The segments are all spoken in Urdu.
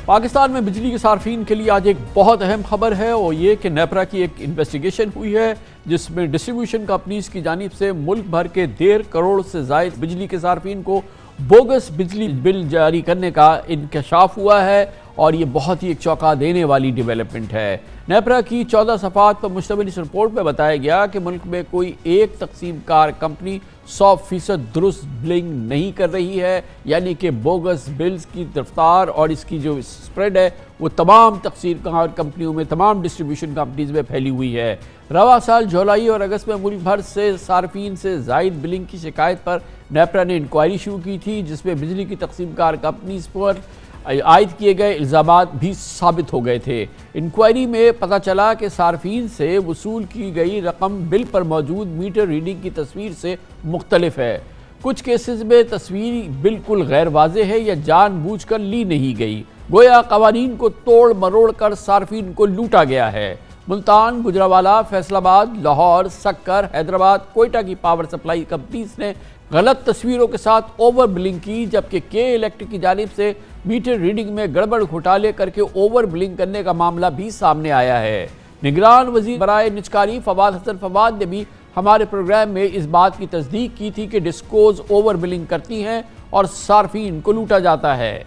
پاکستان میں بجلی کے صارفین کے لیے آج ایک بہت اہم خبر ہے اور یہ کہ نیپرا کی ایک انویسٹیگیشن ہوئی ہے جس میں ڈسٹریبیوشن کمپنیز کی جانب سے ملک بھر کے 1.5 کروڑ سے زائد بجلی کے صارفین کو بوگس بجلی بل جاری کرنے کا انکشاف ہوا ہے اور یہ بہت ہی ایک چونکا دینے والی ڈیولپمنٹ ہے۔ نیپرا کی 14 صفحات پر مشتمل اس رپورٹ میں بتایا گیا کہ ملک میں کوئی ایک تقسیم کار کمپنی 100% درست بلنگ نہیں کر رہی ہے، یعنی کہ بوگس بلز کی رفتار اور اس کی جو سپریڈ ہے وہ تمام تقسیم کار کمپنیوں میں، تمام ڈسٹریبیوشن کمپنیز میں پھیلی ہوئی ہے۔ رواں سال جولائی اور اگست میں ملک بھر سے صارفین سے زائد بلنگ کی شکایت پر نیپرا نے انکوائری شروع کی تھی، جس میں بجلی کی تقسیم کار کمپنیز پر عائد کیے گئے الزامات بھی ثابت ہو گئے تھے۔ انکوائری میں پتہ چلا کہ صارفین سے وصول کی گئی رقم بل پر موجود میٹر ریڈنگ کی تصویر سے مختلف ہے۔ کچھ کیسز میں تصویر بالکل غیر واضح ہے یا جان بوجھ کر لی نہیں گئی، گویا قوانین کو توڑ مروڑ کر صارفین کو لوٹا گیا ہے۔ ملتان، گجرانوالہ، فیصل آباد، لاہور، سکر، حیدرآباد، کوئٹہ کی پاور سپلائی کمپنیز نے غلط تصویروں کے ساتھ اوور بلنگ کی، جبکہ کے الیکٹرک کی جانب سے میٹر ریڈنگ میں گڑبڑ گھوٹالے کر کے اوور بلنگ کرنے کا معاملہ بھی سامنے آیا ہے۔ نگران وزیر برائے نجکاری فواد حسن فواد نے بھی ہمارے پروگرام میں اس بات کی تصدیق کی تھی کہ ڈسکوز اوور بلنگ کرتی ہیں اور صارفین کو لوٹا جاتا ہے۔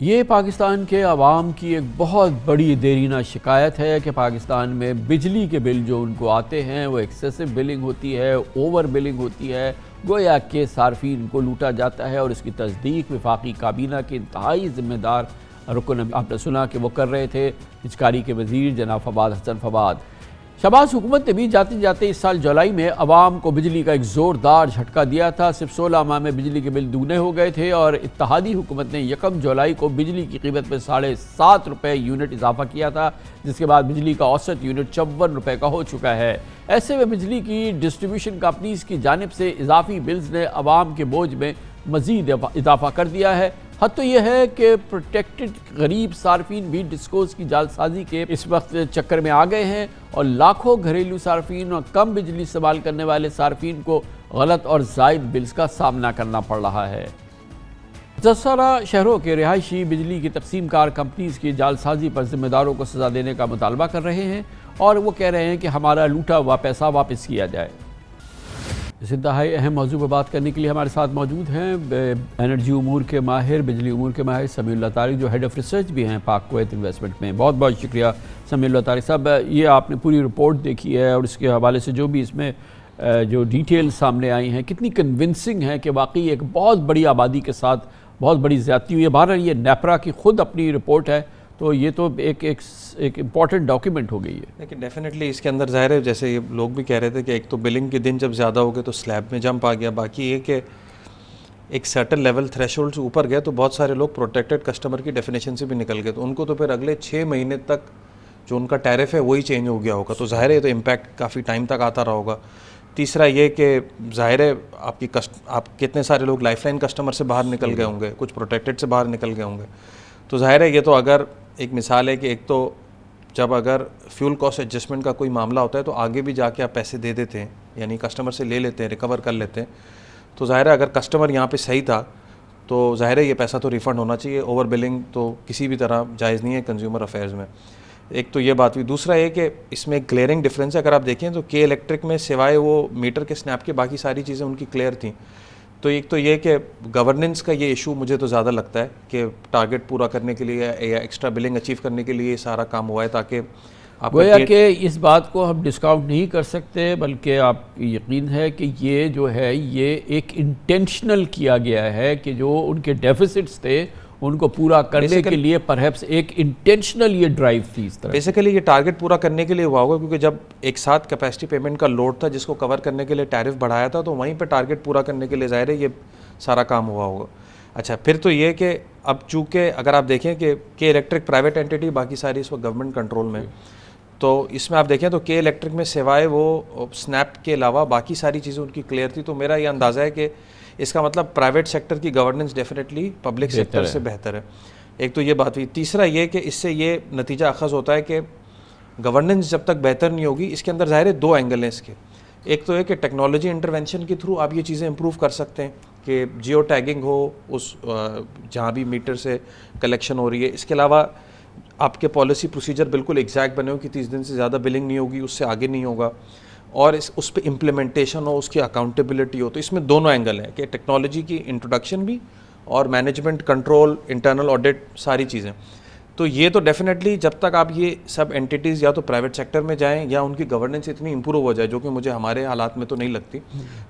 یہ پاکستان کے عوام کی ایک بہت بڑی دیرینہ شکایت ہے کہ پاکستان میں بجلی کے بل جو ان کو آتے ہیں وہ ایکسیسو بلنگ ہوتی ہے، اوور بلنگ ہوتی ہے، گویا کہ صارفین کو لوٹا جاتا ہے، اور اس کی تصدیق وفاقی کابینہ کے انتہائی ذمہ دار رکن آپ نے سنا کہ وہ کر رہے تھے، نجکاری کے وزیر جناب فواد حسن فواد۔ شہباز حکومت نے بھی جاتے جاتے اس سال جولائی میں عوام کو بجلی کا ایک زوردار جھٹکا دیا تھا۔ صرف 16 ماہ میں بجلی کے بل دوگنے ہو گئے تھے اور اتحادی حکومت نے 1 جولائی کو بجلی کی قیمت میں 7.5 روپے یونٹ اضافہ کیا تھا، جس کے بعد بجلی کا اوسط یونٹ 54 روپے کا ہو چکا ہے۔ ایسے میں بجلی کی ڈسٹریبیوشن کمپنیز کی جانب سے اضافی بلز نے عوام کے بوجھ میں مزید اضافہ کر دیا ہے۔ حد تو یہ ہے کہ پروٹیکٹڈ غریب صارفین بھی ڈسکوز کی جعل سازی کے اس وقت چکر میں آ گئے ہیں اور لاکھوں گھریلو صارفین اور کم بجلی استعمال کرنے والے صارفین کو غلط اور زائد بلز کا سامنا کرنا پڑ رہا ہے۔ 10 شہروں کے رہائشی بجلی کی تقسیم کار کمپنیز کی جعل سازی پر ذمہ داروں کو سزا دینے کا مطالبہ کر رہے ہیں اور وہ کہہ رہے ہیں کہ ہمارا لوٹا ہوا پیسہ واپس کیا جائے۔ اس انتہائی اہم موضوع پر بات کرنے کے لیے ہمارے ساتھ موجود ہیں انرجی امور کے ماہر، بجلی امور کے ماہر سمیع اللہ طارق، جو ہیڈ آف ریسرچ بھی ہیں پاک کویت انویسٹمنٹ میں۔ بہت بہت شکریہ سمیع اللہ طارق صاحب۔ یہ آپ نے پوری رپورٹ دیکھی ہے اور اس کے حوالے سے جو بھی اس میں جو ڈیٹیل سامنے آئی ہیں کتنی کنونسنگ ہیں کہ واقعی ایک بہت بڑی آبادی کے ساتھ بہت بڑی زیادتی ہوئی ہے۔ بہرحال یہ نیپرا کی خود اپنی رپورٹ ہے تو یہ تو ایک امپورٹنٹ ڈاکیومنٹ ہو گئی ہے۔ لیکن ڈیفینیٹلی اس کے اندر ظاہر ہے، جیسے یہ لوگ بھی کہہ رہے تھے کہ ایک تو بلنگ کے دن جب زیادہ ہو گئے تو سلیب میں جمپ آ گیا، باقی یہ کہ ایک سرٹن لیول تھریش ہولڈ سے اوپر گئے تو بہت سارے لوگ پروٹیکٹڈ کسٹمر کی ڈیفینیشن سے بھی نکل گئے، تو ان کو تو پھر اگلے 6 مہینے تک جو ان کا ٹیرف ہے وہی چینج ہو گیا ہوگا، تو ظاہر ہے تو امپیکٹ کافی ٹائم تک آتا رہا ہوگا۔ تیسرا یہ کہ ظاہر ہے آپ کتنے سارے لوگ لائف لائن کسٹمر سے باہر نکل گئے ہوں گے، کچھ پروٹیکٹڈ سے باہر نکل گئے ہوں گے، تو ظاہر ہے یہ تو اگر ایک مثال ہے کہ ایک تو جب اگر فیول کاسٹ ایڈجسٹمنٹ کا کوئی معاملہ ہوتا ہے تو آگے بھی جا کے آپ پیسے دے دیتے ہیں، یعنی کسٹمر سے لے لیتے ہیں، ریکور کر لیتے ہیں، تو ظاہر ہے اگر کسٹمر یہاں پہ صحیح تھا تو ظاہر ہے یہ پیسہ تو ریفنڈ ہونا چاہیے۔ اوور بلنگ تو کسی بھی طرح جائز نہیں ہے کنزیومر افیئرز میں، ایک تو یہ بات ہوئی۔ دوسرا یہ کہ اس میں ایک گلیئرنگ ڈفرینس ہے، اگر آپ دیکھیں تو کے الیکٹرک میں سوائے وہ میٹر کے سنیپ کے باقی ساری چیزیں ان کی کلیئر تھیں، تو ایک تو یہ کہ گورننس کا یہ ایشو مجھے تو زیادہ لگتا ہے کہ ٹارگٹ پورا کرنے کے لیے یا ایکسٹرا بلنگ اچیو کرنے کے لیے یہ سارا کام ہوا ہے، تاکہ آپ گویا کہ اس بات کو ہم ڈسکاؤنٹ نہیں کر سکتے، بلکہ آپ کو یقین ہے کہ یہ جو ہے یہ ایک انٹینشنل کیا گیا ہے کہ جو ان کے ڈیفیسٹس تھے ان کو پورا کرنے کے لیے پرہیپس ایک انٹینشنل یہ ڈرائیو تھی اس طرح۔ بیسیکلی یہ ٹارگٹ پورا کرنے کے لیے ہوا ہوگا، کیونکہ جب ایک ساتھ کیپیسٹی پیمنٹ کا لوڈ تھا جس کو کور کرنے کے لیے ٹیرف بڑھایا تھا، تو وہیں پہ ٹارگٹ پورا کرنے کے لیے ظاہر ہے یہ سارا کام ہوا ہوگا۔ اچھا، پھر تو یہ کہ اب چونکہ اگر آپ دیکھیں کہ کے الیکٹرک پرائیویٹ اینٹی، باقی ساری اس وقت گورنمنٹ کنٹرول میں، تو اس میں آپ دیکھیں تو کے الیکٹرک میں سوائے وہ سنیپ کے علاوہ باقی ساری چیزیں ان کی کلیئر تھی، تو میرا یہ اندازہ ہے کہ اس کا مطلب پرائیویٹ سیکٹر کی گورننس ڈیفینیٹلی پبلک سیکٹر سے بہتر ہے۔ ایک تو یہ بات ہوئی۔ تیسرا یہ کہ اس سے یہ نتیجہ اخذ ہوتا ہے کہ گورننس جب تک بہتر نہیں ہوگی، اس کے اندر ظاہر ہے 2 اینگل ہیں اس کے، ایک تو ہے کہ ٹیکنالوجی انٹرونشن کے تھرو آپ یہ چیزیں امپروو کر سکتے ہیں، کہ جیو ٹیگنگ ہو اس جہاں بھی میٹر سے کلیکشن ہو رہی ہے. اس کے علاوہ آپ کے پالیسی پروسیجر بالکل ایگزیکٹ بنے ہو کہ 30 دن سے زیادہ بلنگ نہیں ہوگی, اس سے آگے نہیں ہوگا, اور اس پہ امپلیمنٹیشن ہو, اس کی اکاؤنٹیبلٹی ہو. تو اس میں دونوں اینگل ہیں کہ ٹیکنالوجی کی انٹروڈکشن بھی اور مینجمنٹ, کنٹرول, انٹرنل آڈٹ, ساری چیزیں. تو یہ تو ڈیفینیٹلی جب تک آپ یہ سب اینٹیٹیز یا تو پرائیویٹ سیکٹر میں جائیں یا ان کی گورننس اتنی امپروو ہو جائے, جو کہ مجھے ہمارے حالات میں تو نہیں لگتی,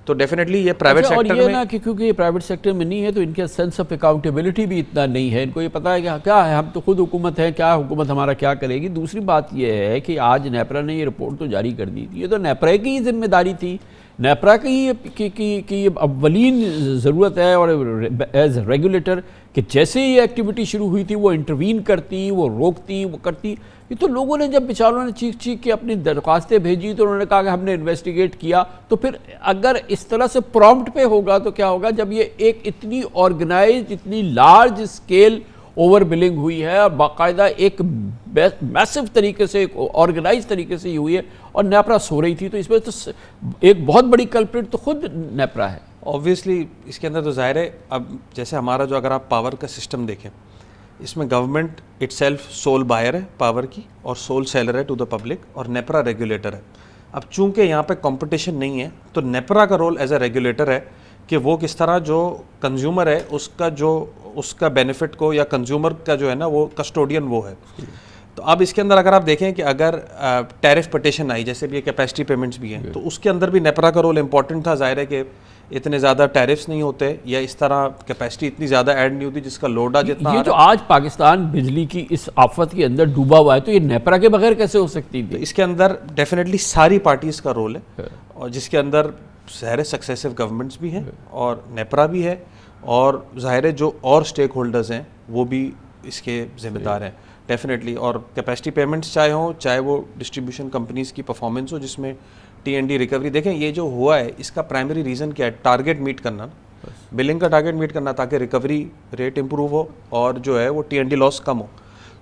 تو ڈیفینیٹلی یہ پرائیویٹ سیکٹر میں. اور یہ نا کہ کیونکہ یہ پرائیویٹ سیکٹر میں نہیں ہے تو ان کا سینس آف اکاؤنٹیبلٹی بھی اتنا نہیں ہے. ان کو یہ پتہ ہے کہ کیا ہے, ہم تو خود حکومت ہے, کیا حکومت ہمارا کیا کرے گی. دوسری بات یہ ہے کہ آج نیپرا نے یہ رپورٹ تو جاری کر دی تھی, یہ تو نیپرا کی ہی ذمہ داری تھی. نیپرا کی اولین ضرورت ہے اور ایز ریگولیٹر کہ جیسے ہی یہ ایکٹیویٹی شروع ہوئی تھی وہ انٹروین کرتی, وہ روکتی, وہ کرتی. یہ تو لوگوں نے جب بیچاروں نے چیخ چیخ کے اپنی درخواستیں بھیجی تو انہوں نے کہا کہ ہم نے انویسٹیگیٹ کیا. تو پھر اگر اس طرح سے پرومپٹ پہ ہوگا تو کیا ہوگا جب یہ ایک اتنی آرگنائزڈ, اتنی لارج اسکیل اوور بلنگ ہوئی ہے اور باقاعدہ ایک میسو طریقے سے, ایک آرگنائز طریقے سے یہ ہوئی ہے, اور نیپرا سو رہی تھی. تو اس میں تو ایک بہت بڑی کلپریٹ تو خود نیپرا ہے. اوبویسلی اس کے اندر تو ظاہر ہے, اب جیسے ہمارا جو اگر آپ پاور کا سسٹم دیکھیں, اس میں government it self civil buyer ہے پاور کی اور سول سیلر ہے ٹو دا پبلک, اور نیپرا ریگولیٹر ہے. اب چونکہ یہاں پہ کمپٹیشن نہیں ہے تو نیپرا کا رول ایز اے ریگولیٹر ہے کہ وہ کس طرح جو کنزیومر ہے اس کا بینیفٹ کو, یا کنزیومر کا جو ہے نا وہ کسٹوڈین وہ ہے. تو اب اس کے اندر اگر آپ دیکھیں کہ اگر ٹیرف پٹیشن آئی, جیسے بھی یہ کیپیسٹی پیمنٹس بھی ہیں, تو اس کے اندر بھی نیپرا کا رول امپورٹنٹ تھا. ظاہر ہے کہ اتنے زیادہ ٹیرفس نہیں ہوتے یا اس طرح کیپیسٹی اتنی زیادہ ایڈ نہیں ہوتی جس کا لوڈا جتنا. یہ جو آج پاکستان بجلی کی اس آفت کے اندر ڈوبا ہوا ہے تو یہ نیپرا کے بغیر کیسے ہو سکتی تھی؟ اس کے اندر ڈیفینیٹلی ساری پارٹیز کا رول ہے, اور جس کے اندر ظاہر سکسیسو گورنمنٹس بھی ہیں اور نیپرا بھی ہے, اور ظاہر جو اور اسٹیک ہولڈرز ہیں وہ بھی اس کے ذمہ دار ہیں ڈیفینیٹلی. اور کیپیسٹی پیمنٹس چاہے ہوں, چاہے وہ ڈسٹریبیوشن کمپنیز کی پرفارمنس ہو جس میں ٹی این ڈی ریکوری. دیکھیں یہ جو ہوا ہے اس کا پرائمری ریزن کیا ہے, ٹارگیٹ میٹ کرنا, بلنگ کا ٹارگیٹ میٹ کرنا تاکہ ریکوری ریٹ امپروو ہو اور جو ہے وہ ٹی این ڈی لاس کم ہو.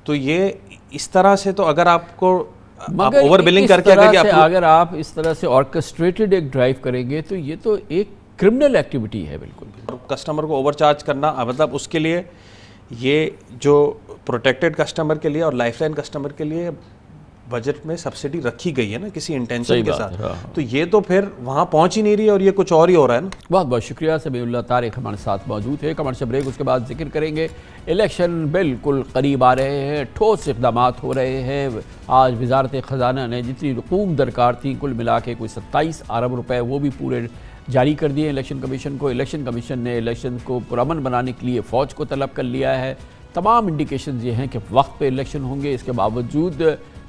تو یہ اس طرح سے تو اگر آپ کو اوور بلنگ کر کے اگر آپ اس طرح سے آرکسٹریٹڈ ایک ڈرائیو کریں گے تو یہ تو ایک کرمنل ایکٹیویٹی ہے. بالکل کسٹمر کو اوور چارج کرنا, مطلب اس کے لیے یہ جو پروٹیکٹڈ کسٹمر کے لیے اور لائف لائن کسٹمر کے لیے بجٹ میں سبسڈی رکھی گئی ہے نا کسی انٹینشن کے ساتھ, تو یہ تو پھر وہاں پہنچ ہی نہیں رہی اور یہ کچھ اور ہی ہو رہا ہے نا. بہت بہت شکریہ. سمیع اللہ طارق ہمارے ساتھ موجود ہے. کمرشل بریک, اس کے بعد ذکر کریں گے الیکشن بالکل قریب آ رہے ہیں, ٹھوس اقدامات ہو رہے ہیں. آج وزارت خزانہ نے جتنی رقوم درکار تھی کل ملا کے کوئی 27 ارب روپے وہ بھی پورے جاری کر دیے الیکشن کمیشن کو. الیکشن کمیشن نے الیکشن کو پرامن بنانے کے لیے فوج کو طلب کر لیا ہے. تمام انڈیکیشنز یہ ہیں کہ وقت پہ الیکشن ہوں گے. اس کے باوجود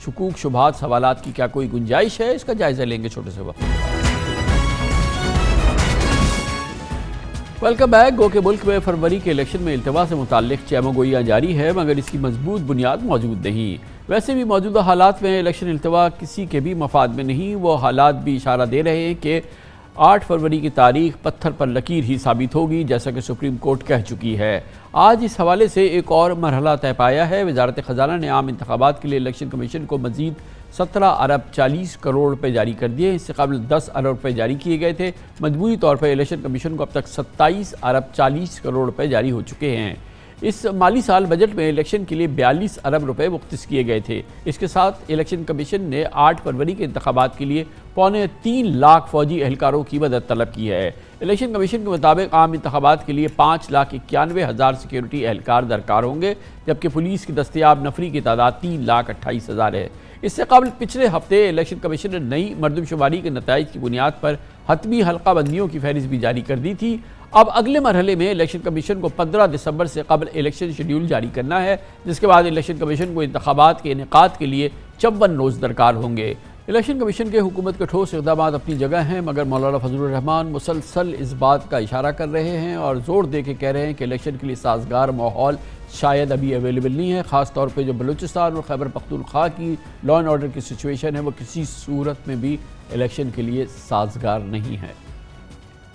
شکوک شبہات سوالات کی کیا کوئی گنجائش ہے, اس کا جائزہ لیں گے چھوٹے سے وقت. Welcome back. گو کہ ملک میں فروری کے الیکشن میں التوا سے متعلق چیمہ گوئیاں جاری ہے مگر اس کی مضبوط بنیاد موجود نہیں. ویسے بھی موجودہ حالات میں الیکشن التوا کسی کے بھی مفاد میں نہیں. وہ حالات بھی اشارہ دے رہے ہیں کہ 8 فروری کی تاریخ پتھر پر لکیر ہی ثابت ہوگی, جیسا کہ سپریم کورٹ کہہ چکی ہے. آج اس حوالے سے ایک اور مرحلہ طے پایا ہے. وزارت خزانہ نے عام انتخابات کے لیے الیکشن کمیشن کو مزید 17 ارب 40 کروڑ روپے جاری کر دیے. اس سے قبل 10 ارب روپے جاری کیے گئے تھے. مجموعی طور پر الیکشن کمیشن کو اب تک 27 ارب 40 کروڑ روپے جاری ہو چکے ہیں. اس مالی سال بجٹ میں الیکشن کے لیے 42 ارب روپے مختص کیے گئے تھے. اس کے ساتھ الیکشن کمیشن نے 8 فروری کے انتخابات کے لیے 3.25 لاکھ فوجی اہلکاروں کی مدد طلب کی ہے. الیکشن کمیشن کے مطابق عام انتخابات کے لیے 5,91,000 سیکیورٹی اہلکار درکار ہوں گے, جبکہ پولیس کی دستیاب نفری کی تعداد 3,28,000 ہے. اس سے قبل پچھلے ہفتے الیکشن کمیشن نے نئی مردم شماری کے نتائج کی بنیاد پر حتمی حلقہ بندیوں کی فہرست بھی جاری کر دی تھی. اب اگلے مرحلے میں الیکشن کمیشن کو 15 دسمبر سے قبل الیکشن شیڈیول جاری کرنا ہے, جس کے بعد الیکشن کمیشن کو انتخابات کے انعقاد کے لیے 54 روز درکار ہوں گے. الیکشن کمیشن کے حکومت کے ٹھوس اقدامات اپنی جگہ ہیں مگر مولانا فضل الرحمان مسلسل اس بات کا اشارہ کر رہے ہیں اور زور دے کے کہہ رہے ہیں کہ الیکشن کے لیے سازگار ماحول شاید ابھی اویلیبل نہیں ہے. خاص طور پہ جو بلوچستان اور خیبر پختونخوا کی لا اینڈ آرڈر کی سچویشن ہے وہ کسی صورت میں بھی الیکشن کے لیے سازگار نہیں ہے.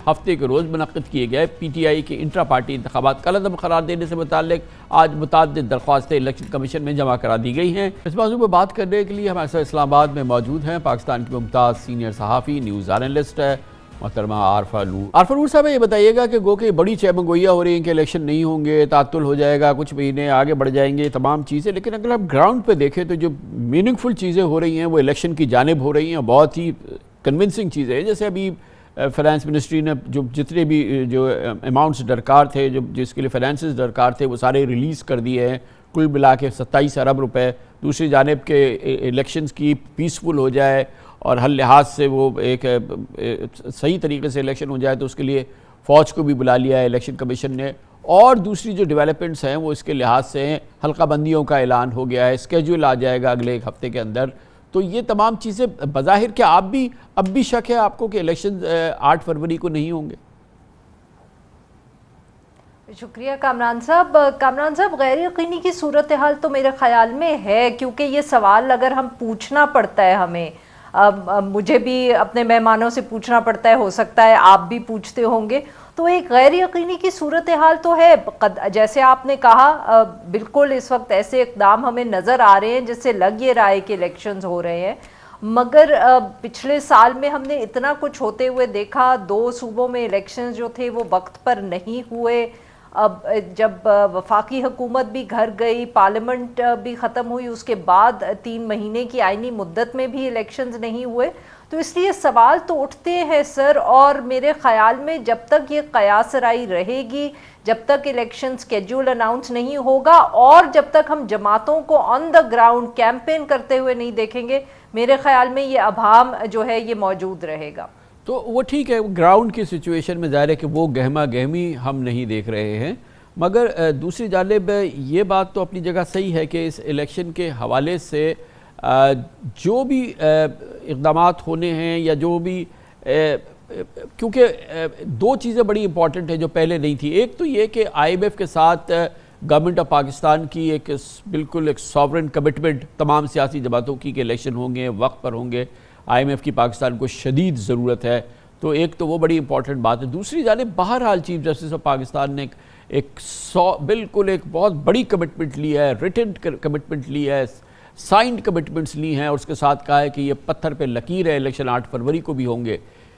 ہفتے کے روز منعقد کیے گئے پی ٹی آئی کے انٹرا پارٹی انتخابات کل عدم قرار دینے سے متعلق آج متعدد درخواستیں الیکشن کمیشن میں جمع کرا دی گئی ہیں. اس موضوع پر بات کرنے کے لیے ہمارے ساتھ اسلام آباد میں موجود ہیں پاکستان کی ممتاز سینئر صحافی نیوز اینالسٹ محترمہ عارفہ نور صاحب یہ بتائیے گا کہ گو کہ بڑی چہمگوئیاں ہو رہی ہیں کہ الیکشن نہیں ہوں گے، تعطل ہو جائے گا، کچھ مہینے آگے بڑھ جائیں گے، تمام چیزیں، لیکن اگر آپ گراؤنڈ پہ دیکھیں تو جو میننگ فل چیزیں ہو رہی ہیں وہ الیکشن کی جانب ہو رہی ہیں، بہت ہی کنونسنگ چیزیں ہیں. جیسے ابھی فائنانس منسٹری نے جو جتنے بھی جو اماؤنٹس درکار تھے، جس کے لیے فائنانسز درکار تھے، وہ سارے ریلیز کر دیے ہیں، کل ملا کے 27 ارب روپے. دوسری جانب کے الیکشنز کی پیسفل ہو جائے اور ہر لحاظ سے وہ ایک صحیح طریقے سے الیکشن ہو جائے تو اس کے لیے فوج کو بھی بلا لیا ہے الیکشن کمیشن نے. اور دوسری جو ڈیولپمنٹس ہیں وہ اس کے لحاظ سے ہیں، حلقہ بندیوں کا اعلان ہو گیا ہے، اسکیجول آ جائے گا اگلے ایک ہفتے کے اندر. تو یہ تمام چیزیں بظاہر کیا اب بھی شک ہے آپ کو کہ الیکشن 8 فروری کو نہیں ہوں گے؟ شکریہ کامران صاحب. غیر یقینی کی صورتحال تو میرے خیال میں ہے، کیونکہ یہ سوال اگر ہم پوچھنا پڑتا ہے ہمیں، مجھے بھی اپنے مہمانوں سے پوچھنا پڑتا ہے، ہو سکتا ہے آپ بھی پوچھتے ہوں گے، تو ایک غیر یقینی کی صورتحال تو ہے. جیسے آپ نے کہا، بالکل اس وقت ایسے اقدام ہمیں نظر آ رہے ہیں جس سے لگ یہ رہا ہے کہ الیکشنز ہو رہے ہیں، مگر پچھلے سال میں ہم نے اتنا کچھ ہوتے ہوئے دیکھا. 2 صوبوں میں الیکشنز جو تھے وہ وقت پر نہیں ہوئے. اب جب وفاقی حکومت بھی گھر گئی، پارلیمنٹ بھی ختم ہوئی، اس کے بعد 3 مہینے کی آئینی مدت میں بھی الیکشنز نہیں ہوئے. تو اس لیے سوال تو اٹھتے ہیں سر، اور میرے خیال میں جب تک یہ قیاس رائے رہے گی، جب تک الیکشن سکیڈول اناؤنس نہیں ہوگا، اور جب تک ہم جماعتوں کو آن دا گراؤنڈ کیمپین کرتے ہوئے نہیں دیکھیں گے، میرے خیال میں یہ ابہام جو ہے یہ موجود رہے گا. تو وہ ٹھیک ہے، گراؤنڈ کی سچویشن میں ظاہر ہے کہ وہ گہما گہمی ہم نہیں دیکھ رہے ہیں، مگر دوسری جانب یہ بات تو اپنی جگہ صحیح ہے کہ اس الیکشن کے حوالے سے جو بھی اقدامات ہونے ہیں یا جو بھی، کیونکہ 2 چیزیں بڑی امپورٹنٹ ہیں جو پہلے نہیں تھی. ایک تو یہ کہ IMF کے ساتھ گورنمنٹ آف پاکستان کی ایک بالکل ایک ساورن کمٹمنٹ تمام سیاسی جماعتوں کی کہ الیکشن ہوں گے، وقت پر ہوں گے. IMF کی پاکستان کو شدید ضرورت ہے، تو ایک تو وہ بڑی امپورٹنٹ بات ہے. دوسری جانب بہرحال چیف جسٹس آف پاکستان نے بالکل ایک بہت بڑی کمٹمنٹ لی ہے، ریٹن کمٹمنٹ لی ہے، سائنڈ کمٹمنٹس لی ہیں، اور اس کے ساتھ کہا ہے کہ یہ پتھر پہ لکیر ہے، الیکشن 8 فروری کو بھی ہوں گے.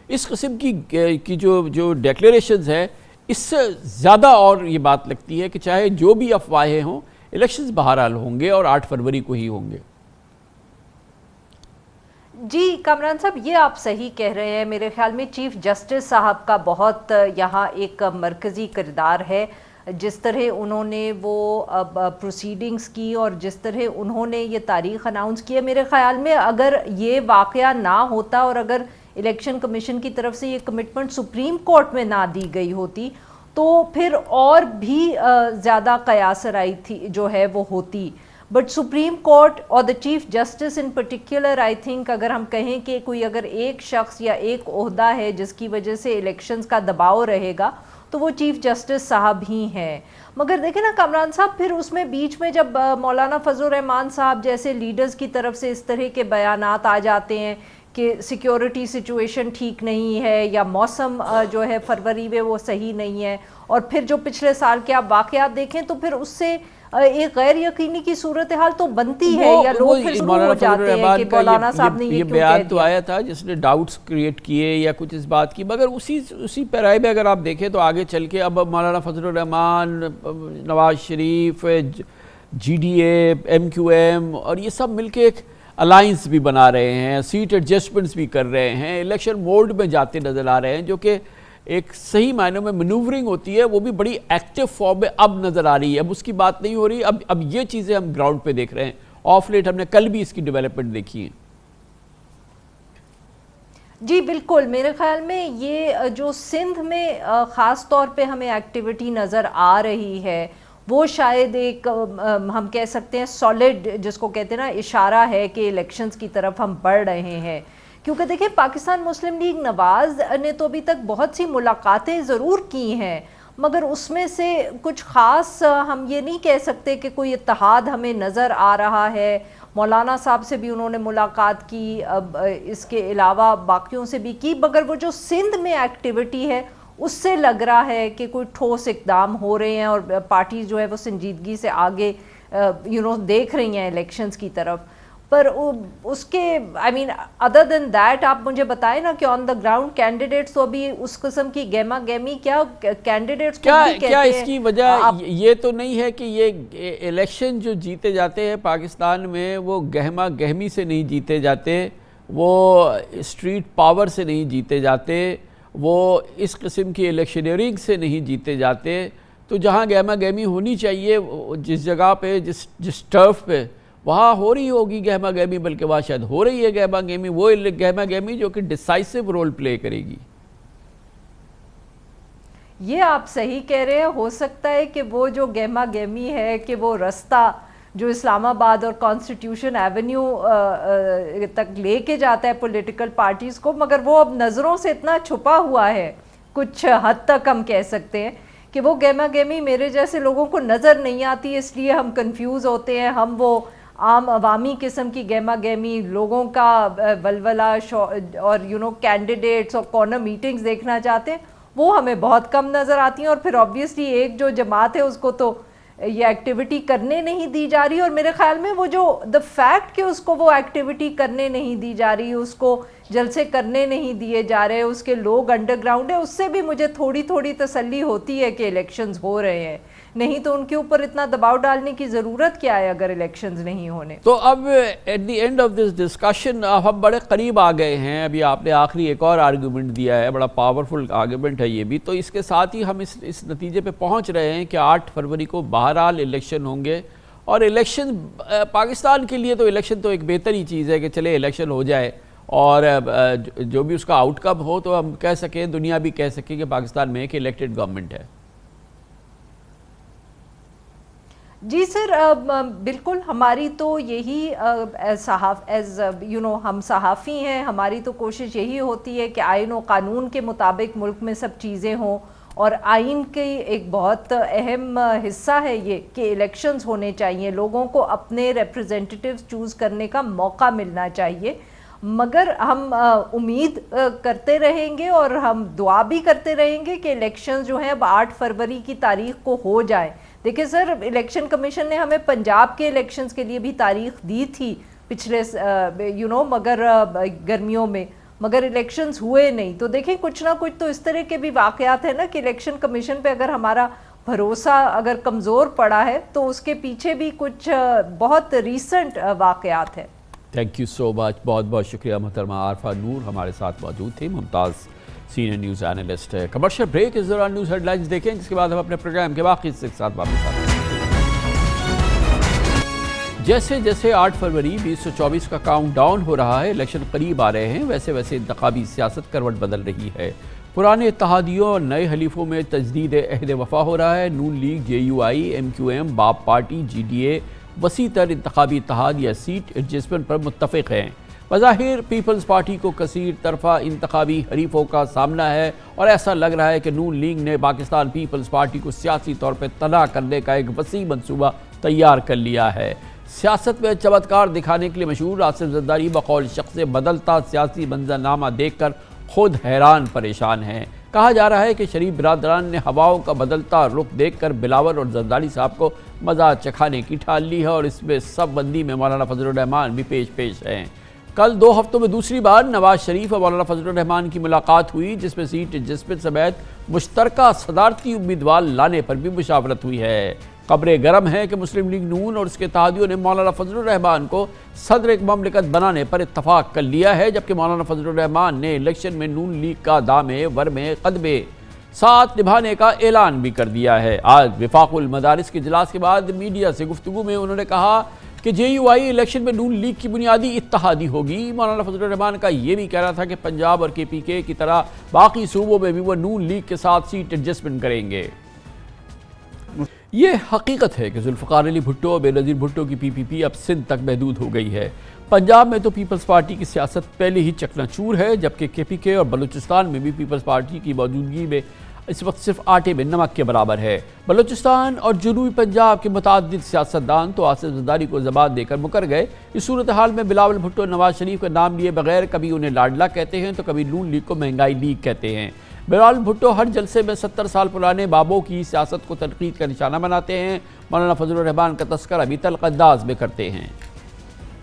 اس قسم کی جو ڈیکلیریشنز ہیں، اس سے زیادہ اور یہ بات لگتی ہے کہ چاہے جو بھی افواہیں ہوں، الیکشنز بہرحال ہوں گے اور 8 فروری کو ہی ہوں گے. جی کامران صاحب، یہ آپ صحیح کہہ رہے ہیں. میرے خیال میں چیف جسٹس صاحب کا بہت یہاں ایک مرکزی کردار ہے. جس طرح انہوں نے وہ پروسیڈنگز کی اور جس طرح انہوں نے یہ تاریخ اناؤنس کیا، میرے خیال میں اگر یہ واقعہ نہ ہوتا اور اگر الیکشن کمیشن کی طرف سے یہ کمٹمنٹ سپریم کورٹ میں نہ دی گئی ہوتی تو پھر اور بھی زیادہ قیاس رائے تھی جو ہے وہ ہوتی. بٹ سپریم کورٹ اور the chief justice in particular, I think اگر ہم کہیں کہ کوئی اگر ایک شخص یا ایک عہدہ ہے جس کی وجہ سے الیکشنز کا دباؤ رہے گا تو وہ چیف جسٹس صاحب ہی ہیں. مگر دیکھیں نا کامران صاحب، پھر اس میں بیچ میں جب مولانا فضل الرحمان صاحب جیسے لیڈرز کی طرف سے اس طرح کے بیانات آ جاتے ہیں کہ سیکیورٹی سچویشن ٹھیک نہیں ہے یا موسم جو ہے فروری میں وہ صحیح نہیں ہے، اور پھر جو پچھلے سال کے آپ واقعات دیکھیں تو پھر اس سے ایک غیر یقینی کی صورتحال تو بنتی ہے، یا لوگ پھر شروع ہو جاتے ہیں کہ مولانا صاحب نے یہ بیان تو آیا تھا جس نے ڈاؤٹس کریٹ کیے یا کچھ اس بات کی، مگر اسی پیرائی میں اگر آپ دیکھیں تو آگے چل کے اب مولانا فضل الرحمان، نواز شریف، GDA، MQM اور یہ سب مل کے ایک الائنس بھی بنا رہے ہیں، سیٹ ایڈجسٹمنٹس بھی کر رہے ہیں، الیکشن موڈ میں جاتے نظر آ رہے ہیں، جو کہ ایک صحیح معنوں میں منوورنگ ہوتی ہے، وہ بھی بڑی ایکٹیو فارم میں اب نظر آ رہی ہے. اب اس کی بات نہیں ہو رہی، اب یہ چیزیں ہم گراؤنڈ پہ دیکھ رہے ہیں. آف لیٹ ہم نے کل بھی اس کی ڈیولپمنٹ دیکھی ہے. جی بالکل، میرے خیال میں یہ جو سندھ میں خاص طور پہ ہمیں ایکٹیویٹی نظر آ رہی ہے وہ شاید ایک ہم کہہ سکتے ہیں سالڈ، جس کو کہتے ہیں نا، اشارہ ہے کہ الیکشنز کی طرف ہم بڑھ رہے ہیں. کیونکہ دیکھیں پاکستان مسلم لیگ نواز نے تو ابھی تک بہت سی ملاقاتیں ضرور کی ہیں، مگر اس میں سے کچھ خاص ہم یہ نہیں کہہ سکتے کہ کوئی اتحاد ہمیں نظر آ رہا ہے. مولانا صاحب سے بھی انہوں نے ملاقات کی، اس کے علاوہ باقیوں سے بھی کی، مگر وہ جو سندھ میں ایکٹیویٹی ہے اس سے لگ رہا ہے کہ کوئی ٹھوس اقدام ہو رہے ہیں اور پارٹیز جو ہے وہ سنجیدگی سے آگے دیکھ رہی ہیں الیکشنز کی طرف. پر اس کے آئی مین ادر دین دیٹ آپ مجھے بتائیں نا کہ آن دا گراؤنڈ کینڈیڈیٹس تو ابھی اس قسم کی گہما گہمی کیا کینڈیڈیٹس کیا اس کی وجہ یہ تو نہیں ہے کہ یہ الیکشن جو جیتے جاتے ہیں پاکستان میں وہ گہما گہمی سے نہیں جیتے جاتے، وہ اسٹریٹ پاور سے نہیں جیتے جاتے، وہ اس قسم کی الیکشنیئرنگ سے نہیں جیتے جاتے؟ تو جہاں گہما گہمی ہونی چاہیے جس جگہ پہ جس ٹرف پہ وہاں ہو رہی ہوگی گہما گہمی، بلکہ وہاں شاید ہو رہی ہے گہما گہمی، وہ گہما گہمی جو کہ ڈیسائسو رول پلے کرے گی۔ یہ آپ صحیح کہہ رہے ہیں، ہو سکتا ہے کہ وہ جو گہما گہمی ہے کہ وہ رستہ جو اسلام آباد اور کانسٹیٹیوشن ایونیو تک لے کے جاتا ہے پولیٹیکل پارٹیز کو، مگر وہ اب نظروں سے اتنا چھپا ہوا ہے کچھ حد تک ہم کہہ سکتے ہیں کہ وہ گہما گہمی میرے جیسے لوگوں کو نظر نہیں آتی، اس لیے ہم کنفیوز ہوتے ہیں، ہم وہ عام عوامی قسم کی گہما گہمی لوگوں کا ولولہ اور کینڈیڈیٹس اور کارنر میٹنگز دیکھنا چاہتے ہیں، وہ ہمیں بہت کم نظر آتی ہیں۔ اور پھر آبویسلی ایک جو جماعت ہے اس کو تو یہ ایکٹیویٹی کرنے نہیں دی جا رہی، اور میرے خیال میں وہ جو دا فیکٹ کہ اس کو وہ ایکٹیویٹی کرنے نہیں دی جا رہی، اس کو جلسے کرنے نہیں دیے جا رہے، اس کے لوگ انڈر گراؤنڈ ہیں، اس سے بھی مجھے تھوڑی تھوڑی تسلی ہوتی ہے کہ الیکشنز ہو رہے ہیں، نہیں تو ان کے اوپر اتنا دباؤ ڈالنے کی ضرورت کیا ہے اگر الیکشنز نہیں ہونے۔ تو اب at the end of this discussion ہم بڑے قریب آ گئے ہیں، ابھی آپ نے آخری ایک اور آرگومنٹ دیا ہے، بڑا پاورفل آرگومنٹ ہے یہ بھی، تو اس کے ساتھ ہی ہم اس نتیجے پہ پہنچ رہے ہیں کہ 8 فروری کو بہرحال الیکشن ہوں گے، اور الیکشن پاکستان کے لیے تو الیکشن تو ایک بہتر ہی چیز ہے کہ چلے الیکشن ہو جائے، اور جو بھی اس کا آؤٹ کم ہو تو ہم کہہ سکیں، دنیا بھی کہہ سکے کہ پاکستان میں ایک الیکٹڈ گورنمنٹ ہے۔ جی سر، بالکل ہماری تو یہی ہم صحافی ہیں، ہماری تو کوشش یہی ہوتی ہے کہ آئین و قانون کے مطابق ملک میں سب چیزیں ہوں، اور آئین کی ایک بہت اہم حصہ ہے یہ کہ الیکشنز ہونے چاہیے، لوگوں کو اپنے ریپریزنٹیٹیوز چوز کرنے کا موقع ملنا چاہیے، مگر ہم امید کرتے رہیں گے اور ہم دعا بھی کرتے رہیں گے کہ الیکشنز جو ہیں اب 8 فروری کی تاریخ کو ہو جائیں۔ دیکھیں سر، الیکشن کمیشن نے ہمیں پنجاب کے الیکشنز کے لیے بھی تاریخ دی تھی پچھلے مگر گرمیوں میں، مگر الیکشنز ہوئے نہیں، تو دیکھیں کچھ نہ کچھ تو اس طرح کے بھی واقعات ہیں نا کہ الیکشن کمیشن پہ اگر ہمارا بھروسہ اگر کمزور پڑا ہے تو اس کے پیچھے بھی کچھ بہت ریسنٹ واقعات ہیں۔ تھینک یو سو مچ، بہت بہت شکریہ محترمہ عارفہ نور ہمارے ساتھ موجود تھے، ممتاز سینئر نیوز اینالسٹ ہے۔ کمرشل بریک، اس دوران نیوز ہیڈ لائنز دیکھیں، جس کے بعد ہم اپنے پروگرام کے باقی حصے کے ساتھ واپس آتے ہیں۔ جیسے جیسے 8 فروری 2024 کا کاؤنٹ ڈاؤن ہو رہا ہے، الیکشن قریب آ رہے ہیں، ویسے ویسے انتخابی سیاست کروٹ بدل رہی ہے۔ پرانے اتحادیوں اور نئے حلیفوں میں تجدید عہد وفا ہو رہا ہے۔ Noon league, J U I, M Q M, BAP party, G D A وسیع تر انتخابی اتحاد یا سیٹ ایڈجسٹمنٹ پر متفق ہیں۔ بظاہر پیپلز پارٹی کو کثیر طرفہ انتخابی حریفوں کا سامنا ہے، اور ایسا لگ رہا ہے کہ نون لیگ نے پاکستان پیپلز پارٹی کو سیاسی طور پہ تنہا کرنے کا ایک وسیع منصوبہ تیار کر لیا ہے۔ سیاست میں چمتکار دکھانے کے لیے مشہور آصف زرداری بقول شخص بدلتا سیاسی منظرنامہ دیکھ کر خود حیران پریشان ہیں۔ کہا جا رہا ہے کہ شریف برادران نے ہواؤں کا بدلتا رخ دیکھ کر بلاول اور زرداری صاحب کو مزہ چکھانے کی ٹھان لی ہے، اور اس میں سب بندی میں مولانا فضل الرحمان بھی پیش ہیں۔ کل 2 ہفتوں میں دوسری بار نواز شریف اور مولانا فضل الرحمان کی ملاقات ہوئی، جس میں سیٹ ایڈجسٹمنٹ سمیت مشترکہ صدارتی امیدوار لانے پر بھی مشاورت ہوئی ہے۔ خبریں گرم ہیں کہ مسلم لیگ نون اور اس کے اتحادیوں نے مولانا فضل الرحمان کو صدر ایک مملکت بنانے پر اتفاق کر لیا ہے، جبکہ مولانا فضل الرحمان نے الیکشن میں نون لیگ کا دامے ورمے قدمے ساتھ نبھانے کا اعلان بھی کر دیا ہے۔ آج وفاق المدارس کے اجلاس کے بعد میڈیا سے گفتگو میں انہوں نے کہا کہ جے یو آئی الیکشن میں نون لیگ کی بنیادی اتحادی ہوگی۔ مولانا فضل الرحمان کا یہ بھی کہنا تھا کہ پنجاب اور کے پی کے کی طرح باقی صوبوں میں بھی وہ نون لیگ کے ساتھ سیٹ ایڈجسٹمنٹ کریں گے۔ یہ حقیقت ہے کہ ذوالفقار علی بھٹو اور بے نظیر بھٹو کی پی پی پی اب سندھ تک محدود ہو گئی ہے۔ پنجاب میں تو پیپلز پارٹی کی سیاست پہلے ہی چکنا چور ہے، جبکہ کے پی کے اور بلوچستان میں بھی پیپلز پارٹی کی موجودگی میں اس وقت صرف آٹے میں نمک کے برابر ہے۔ بلوچستان اور جنوبی پنجاب کے متعدد سیاستدان تو آصف زرداری کو زبان دے کر مکر گئے۔ اس صورتحال میں بلاول بھٹو اور نواز شریف کا نام لیے بغیر کبھی انہیں لاڈلا کہتے ہیں تو کبھی نون لیگ کو مہنگائی لیگ کہتے ہیں۔ بلاول بھٹو ہر جلسے میں 70 سال پرانے بابوں کی سیاست کو تنقید کا نشانہ بناتے ہیں۔ مولانا فضل الرحمان کا تذکرہ بھی تلق انداز میں کرتے ہیں۔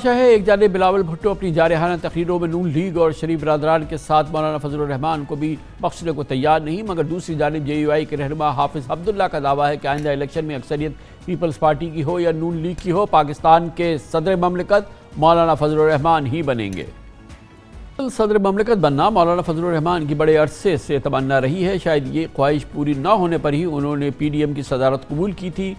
ہے ایک جانب بلاول بھٹو اپنی جارحانہ تقریروں میں نون لیگ اور شریف برادران کے ساتھ مولانا فضل الرحمان کو بھی بخشنے کو تیار نہیں، مگر دوسری جانب JUI کے رہنما حافظ عبداللہ کا دعویٰ ہے کہ آئندہ الیکشن میں اکثریت پیپلز پارٹی کی ہو یا نون لیگ کی ہو، پاکستان کے صدر مملکت مولانا فضل الرحمان ہی بنیں گے۔ صدر مملکت بننا مولانا فضل الرحمان کی بڑے عرصے سے تمنا رہی ہے، شاید یہ خواہش پوری نہ ہونے پر ہی انہوں نے PDM کی صدارت قبول کی تھی۔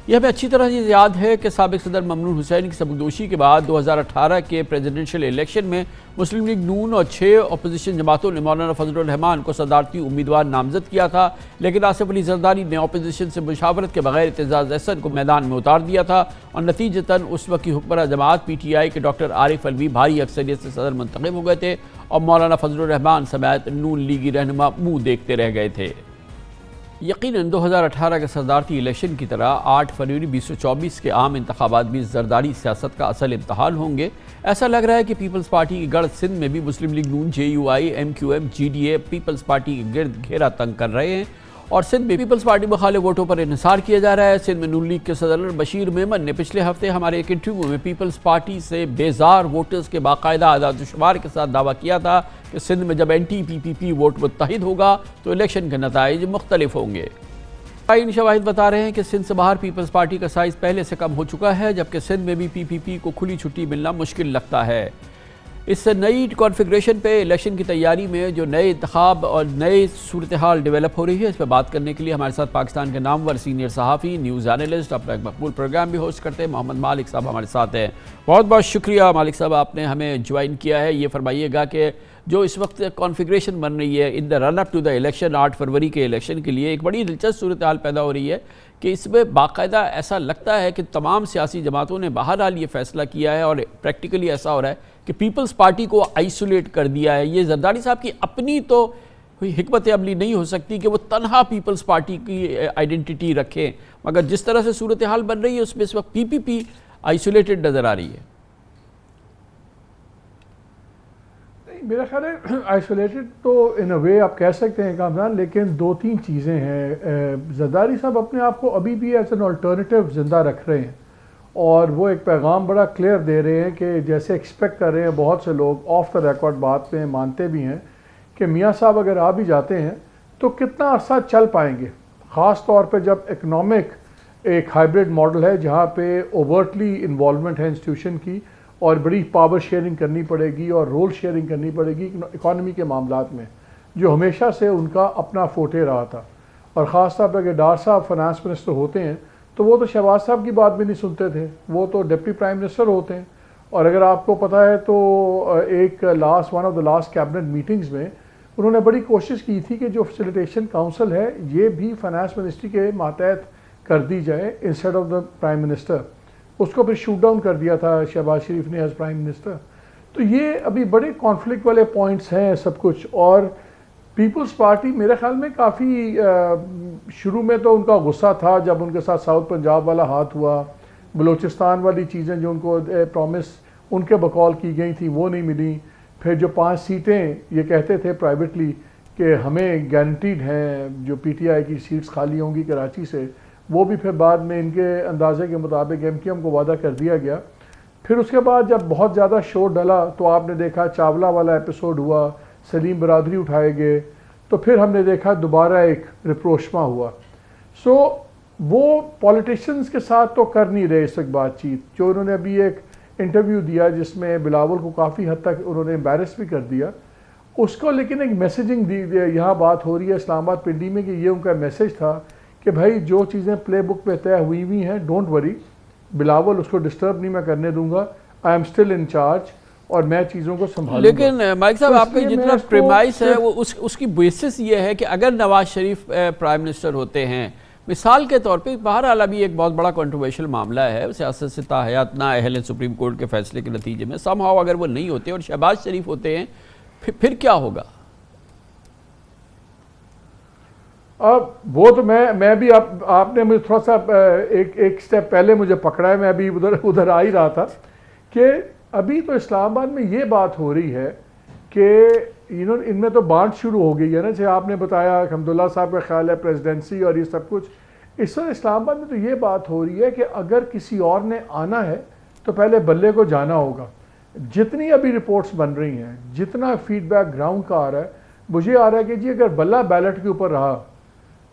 یہ ہمیں اچھی طرح یاد ہے کہ سابق صدر ممنون حسین کی سبکدوشی کے بعد 2018 کے پریزیڈنشل الیکشن میں مسلم لیگ نون اور 6 اپوزیشن جماعتوں نے مولانا فضل الرحمان کو صدارتی امیدوار نامزد کیا تھا، لیکن آصف علی زرداری نے اپوزیشن سے مشاورت کے بغیر اعتزاز احسن کو میدان میں اتار دیا تھا اور نتیجتاً اس وقت کی حکمراں جماعت PTI کے ڈاکٹر عارف علوی بھاری اکثریت سے صدر منتخب ہو گئے تھے اور مولانا فضل الرحمان سمیت نون لیگی رہنما منہ دیکھتے رہ گئے تھے۔ یقیناً 2018 کے صدارتی الیکشن کی طرح 8 فروری 2024 کے عام انتخابات بھی زرداری سیاست کا اصل امتحان ہوں گے۔ ایسا لگ رہا ہے کہ پیپلز پارٹی کی گڑھ سندھ میں بھی مسلم لیگ نون، JUI، MQM، GDA Peoples Party کے گرد گھیرا تنگ کر رہے ہیں اور سندھ میں پیپلز پارٹی مخالف ووٹوں پر انحصار کیا جا رہا ہے۔ سندھ میں نون لیگ کے صدر بشیر میمن نے پچھلے ہفتے ہمارے ایک انٹرویو میں پیپلز پارٹی سے بیزار ووٹرز کے باقاعدہ اعداد و شمار کے ساتھ دعویٰ کیا تھا کہ سندھ میں جب NT-PPP ووٹ متحد ہوگا تو الیکشن کے نتائج مختلف ہوں گے۔ ان شواہد بتا رہے ہیں کہ سندھ سے باہر پیپلز پارٹی کا سائز پہلے سے کم ہو چکا ہے، جبکہ سندھ میں بھی PPP کو کھلی چھٹی ملنا مشکل لگتا ہے۔ اس نئی کانفیگریشن پہ الیکشن کی تیاری میں جو نئے انتخاب اور نئے صورتحال ڈیولپ ہو رہی ہے، اس پہ بات کرنے کے لیے ہمارے ساتھ پاکستان کے نامور سینئر صحافی، نیوز اینالسٹ، اپنا ایک مقبول پروگرام بھی ہوسٹ کرتے ہیں، محمد مالک صاحب ہمارے ساتھ ہیں۔ بہت بہت شکریہ مالک صاحب، آپ نے ہمیں جوائن کیا ہے۔ یہ فرمائیے گا کہ جو اس وقت کانفیگریشن بن رہی ہے ان دا رن اپ ٹو دا الیکشن 8 فروری کے الیکشن کے لیے، ایک بڑی دلچسپ صورتحال پیدا ہو رہی ہے کہ اس میں باقاعدہ ایسا لگتا ہے کہ تمام سیاسی جماعتوں نے بہرحال یہ فیصلہ کیا ہے اور پریکٹیکلی ایسا ہو رہا ہے کہ پیپلز پارٹی کو آئسولیٹ کر دیا ہے۔ یہ زرداری صاحب کی اپنی تو کوئی حکمت عملی نہیں ہو سکتی کہ وہ تنہا پیپلز پارٹی کی آئیڈینٹی رکھیں، مگر جس طرح سے صورتحال بن رہی ہے اس میں اس وقت PPP آئسولیٹڈ نظر آ رہی ہے۔ میرا خیال ہے آئسولیٹڈ تو ان اے وے آپ کہہ سکتے ہیں کامران، لیکن 2-3 چیزیں ہیں۔ زرداری صاحب اپنے آپ کو ابھی بھی ایز این آلٹرنیٹیو زندہ رکھ رہے ہیں اور وہ ایک پیغام بڑا کلیئر دے رہے ہیں کہ جیسے ایکسپیکٹ کر رہے ہیں بہت سے لوگ آف دا ریکارڈ بات پہ مانتے بھی ہیں کہ میاں صاحب اگر آ بھی جاتے ہیں تو کتنا عرصہ چل پائیں گے، خاص طور پہ جب اکنامک ایک ہائبرڈ ماڈل ہے جہاں پہ اوورٹلی انوالومنٹ ہے انسٹیٹیوشن کی اور بڑی پاور شیئرنگ کرنی پڑے گی اور رول شیئرنگ کرنی پڑے گی اکانومی کے معاملات میں، جو ہمیشہ سے ان کا اپنا فوٹے رہا تھا۔ اور خاص طور پہ اگر ڈار صاحب فائنانس منسٹر ہوتے ہیں تو وہ تو شہباز صاحب کی بات بھی نہیں سنتے تھے، وہ تو ڈپٹی پرائم منسٹر ہوتے ہیں۔ اور اگر آپ کو پتہ ہے تو ایک one of the last cabinet meetings میں انہوں نے بڑی کوشش کی تھی کہ جو فیسیلیٹیشن کاؤنسل ہے یہ بھی فائنانس منسٹری کے ماتحت کر دی جائے instead of the prime minister, اس کو پھر شوٹ ڈاؤن کر دیا تھا شہباز شریف نے ایز پرائم منسٹر۔ تو یہ ابھی بڑے کانفلکٹ والے پوائنٹس ہیں سب کچھ، اور پیپلز پارٹی میرے خیال میں کافی شروع میں تو ان کا غصہ تھا جب ان کے ساتھ ساؤتھ پنجاب والا ہاتھ ہوا، بلوچستان والی چیزیں جو ان کو پرومس ان کے بقول کی گئی تھیں وہ نہیں ملی، پھر جو 5 سیٹیں یہ کہتے تھے پرائیویٹلی کہ ہمیں گارنٹیڈ ہیں جو PTI کی سیٹس خالی ہوں گی کراچی سے، وہ بھی پھر بعد میں ان کے اندازے کے مطابق MQM کو وعدہ کر دیا گیا۔ پھر اس کے بعد جب بہت زیادہ شور ڈلا تو آپ نے دیکھا چاولہ والا ایپیسوڈ ہوا، سلیم برادری اٹھائے گئے، تو پھر ہم نے دیکھا دوبارہ ایک ریپروشما ہوا۔ سو وہ پولیٹیشنز کے ساتھ تو کر نہیں رہے اس وقت بات چیت، جو انہوں نے ابھی ایک انٹرویو دیا جس میں بلاول کو کافی حد تک انہوں نے امبیرس بھی کر دیا اس کو، لیکن ایک میسیجنگ دی یہاں بات ہو رہی ہے اسلام آباد پنڈی میں کہ یہ ان کا میسیج تھا کہ بھائی جو چیزیں پلے بک میں طے ہوئی ہیں ڈونٹ وری، بلاول اس کو ڈسٹرب نہیں میں کرنے دوں گا، I am still in charge اور میں چیزوں کو سنبھالوں گا۔ لیکن مائک صاحب آپ کا جتنا پریمائس ہے وہ اس کی بیسس یہ ہے کہ اگر نواز شریف پرائم منسٹر ہوتے ہیں مثال کے طور پہ، بہرحال ابھی ایک بہت بڑا کنٹروورشل معاملہ ہے سیاست سے تاحیات نا اہل سپریم کورٹ کے فیصلے کے نتیجے میں، سم ہاؤ اگر وہ نہیں ہوتے اور شہباز شریف ہوتے ہیں پھر کیا ہوگا؟ اب وہ تو میں بھی آپ نے مجھے تھوڑا سا ایک سٹیپ پہلے مجھے پکڑا ہے، میں ابھی ادھر آ ہی رہا تھا کہ ابھی تو اسلام آباد میں یہ بات ہو رہی ہے کہ ان میں تو بانٹ شروع ہو گئی ہے نا، جیسے آپ نے بتایا حمداللہ صاحب کا خیال ہے پریزیڈنسی اور یہ سب کچھ، اس وقت اسلام آباد میں تو یہ بات ہو رہی ہے کہ اگر کسی اور نے آنا ہے تو پہلے بلے کو جانا ہوگا. جتنی ابھی رپورٹس بن رہی ہیں, جتنا فیڈ بیک گراؤنڈ کا آ رہا ہے, مجھے آ رہا ہے کہ جی اگر بلہ بیلٹ کے اوپر رہا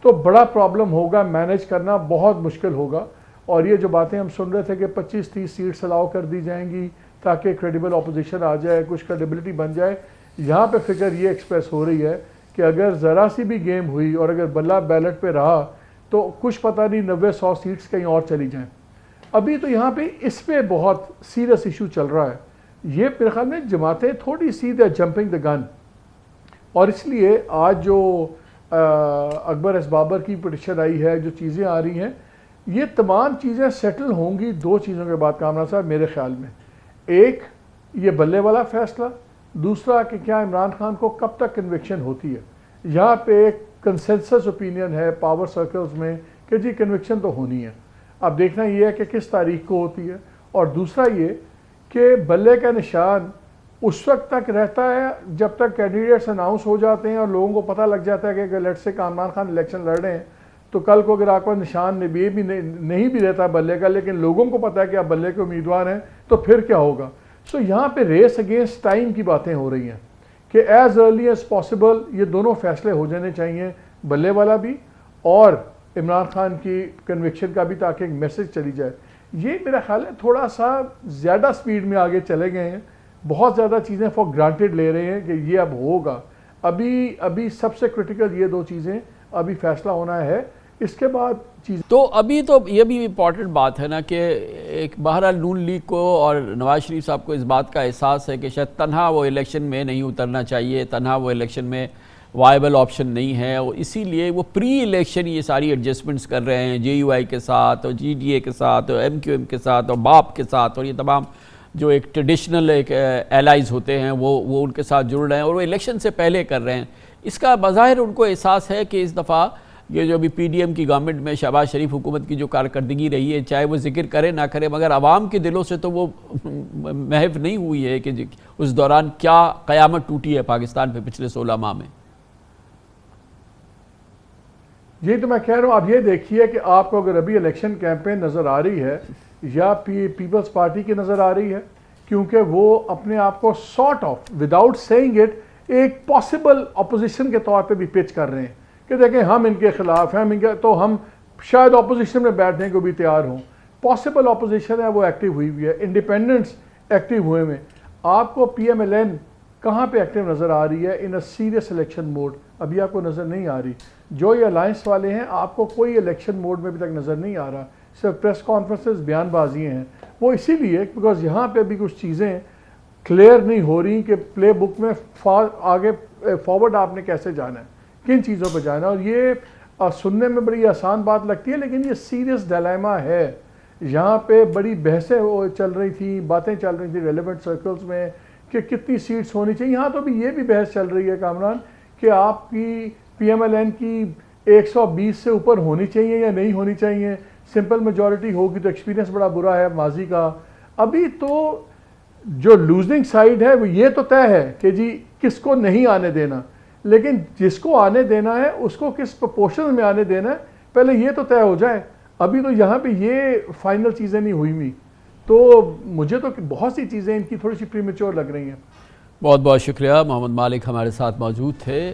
تو بڑا پرابلم ہوگا, مینیج کرنا بہت مشکل ہوگا. اور یہ جو باتیں ہم سن رہے تھے کہ 25-30 سیٹس الاؤ کر دی جائیں گی تاکہ کریڈیبل اپوزیشن آ جائے, کچھ کریڈیبلٹی بن جائے, یہاں پہ فکر یہ ایکسپریس ہو رہی ہے کہ اگر ذرا سی بھی گیم ہوئی اور اگر بلہ بیلٹ پہ رہا تو کچھ پتہ نہیں 90-100 سیٹس کہیں اور چلی جائیں. ابھی تو یہاں پہ اس پہ بہت سیریس ایشو چل رہا ہے. یہ میرے خیال میں جماعتیں تھوڑی سی جمپنگ دا گن, اور اس لیے آج جو اکبر ایس بابر کی پٹیشن آئی ہے, جو چیزیں آ رہی ہیں, یہ تمام چیزیں سیٹل ہوں گی 2 چیزوں کے بعد کامران صاحب میرے خیال میں. ایک یہ بلے والا فیصلہ, دوسرا کہ کیا عمران خان کو کب تک کنوکشن ہوتی ہے. یہاں پہ ایک کنسنسس اوپینین ہے پاور سرکلز میں کہ جی کنوکشن تو ہونی ہے. اب دیکھنا یہ ہے کہ کس تاریخ کو ہوتی ہے, اور دوسرا یہ کہ بلے کا نشان اس وقت تک رہتا ہے جب تک کینڈیڈیٹس اناؤنس ہو جاتے ہیں اور لوگوں کو پتہ لگ جاتا ہے کہ اگر لیٹ سے عمران خان الیکشن لڑ رہے ہیں تو کل کو اگر آپ کا نشان یہ بھی نہیں بھی رہتا بلے کا, لیکن لوگوں کو پتہ ہے کہ آپ بلے کے امیدوار ہیں, تو پھر کیا ہوگا. سو یہاں پہ ریس اگینسٹ ٹائم کی باتیں ہو رہی ہیں کہ ایز ارلی ایز پاسبل یہ دونوں فیصلے ہو جانے چاہیے, بلے والا بھی اور عمران خان کی کنوکشن کا بھی, تاکہ ایک میسج چلی جائے. یہ میرا خیال ہے تھوڑا سا زیادہ سپیڈ میں آگے چلے گئے ہیں, بہت زیادہ چیزیں فار گرانٹیڈ لے رہے ہیں کہ یہ اب ہوگا. ابھی سب سے کرٹیکل یہ 2 چیزیں ابھی فیصلہ ہونا ہے, اس کے بعد چیز. تو ابھی تو یہ بھی امپورٹنٹ بات ہے نا کہ ایک بہرحال نون لیگ کو اور نواز شریف صاحب کو اس بات کا احساس ہے کہ شاید تنہا وہ الیکشن میں نہیں اترنا چاہیے, تنہا وہ الیکشن میں وائبل آپشن نہیں ہے, اور اسی لیے وہ پری الیکشن یہ ساری ایڈجسٹمنٹس کر رہے ہیں JUI کے ساتھ اور GDA کے ساتھ اور MQM کے ساتھ اور BAP کے ساتھ, اور یہ تمام جو ایک ٹریڈیشنل ایک ایلائز ہوتے ہیں وہ ان کے ساتھ جڑ رہے ہیں اور وہ الیکشن سے پہلے کر رہے ہیں. اس کا بظاہر ان کو احساس ہے کہ اس دفعہ یہ جو ابھی PDM کی گورنمنٹ میں شہباز شریف حکومت کی جو کارکردگی رہی ہے, چاہے وہ ذکر کرے نہ کرے, مگر عوام کے دلوں سے تو وہ محو نہیں ہوئی ہے کہ اس دوران کیا قیامت ٹوٹی ہے پاکستان پہ پچھلے 16 ماہ میں. یہ تو میں کہہ رہا ہوں, آپ یہ دیکھیے کہ آپ کو اگر ابھی الیکشن کیمپین نظر آ رہی ہے یا پیپلز پارٹی کی نظر آ رہی ہے, کیونکہ وہ اپنے آپ کو sort of without saying it ایک پاسبل اپوزیشن کے طور پہ بھی پچ کر رہے ہیں کہ دیکھیں ہم ان کے خلاف ہیں, تو ہم شاید اپوزیشن میں بیٹھنے کو بھی تیار ہوں. پاسبل اپوزیشن ہے وہ ایکٹیو ہوئی ہوئی ہے, انڈیپینڈنٹس ایکٹیو ہوئے ہوئے. آپ کو PMLN کہاں پہ ایکٹیو نظر آ رہی ہے ان اے سیریس الیکشن موڈ؟ ابھی آپ کو نظر نہیں آ رہی. جو یہ الائنس والے ہیں آپ کو کوئی الیکشن موڈ میں ابھی تک نظر نہیں آ رہا, صرف پریس کانفرنسز, بیان بازیاں ہیں. وہ اسی لیے بیکاز یہاں پہ بھی کچھ چیزیں کلیئر نہیں ہو رہی کہ پلے بک میں آگے فارورڈ آپ نے کیسے جانا ہے, کن چیزوں پہ جانا ہے. اور یہ سننے میں بڑی آسان بات لگتی ہے لیکن یہ سیریس ڈائلیما ہے. یہاں پہ بڑی بحثیں چل رہی تھیں, باتیں چل رہی تھیں ریلیونٹ سرکلز میں کہ کتنی سیٹس ہونی چاہیے. یہاں تو بھی یہ بھی بحث چل رہی ہے کامران کہ آپ کی PMLN کی 120 سے اوپر ہونی چاہیے یا نہیں ہونی چاہیے. سمپل میجورٹی ہوگی تو ایکسپیرینس بڑا برا ہے ماضی کا. ابھی تو جو لوزنگ سائیڈ ہے وہ یہ تو طے ہے کہ جی کس کو نہیں آنے دینا, لیکن جس کو آنے دینا ہے اس کو کس پرپورشن میں آنے دینا ہے پہلے یہ تو طے ہو جائے. ابھی تو یہاں پہ یہ فائنل چیزیں نہیں ہوئی ہوئی, تو مجھے تو بہت سی چیزیں ان کی تھوڑی سی پریمیچور لگ رہی ہیں. بہت بہت شکریہ. محمد مالک ہمارے ساتھ موجود تھے.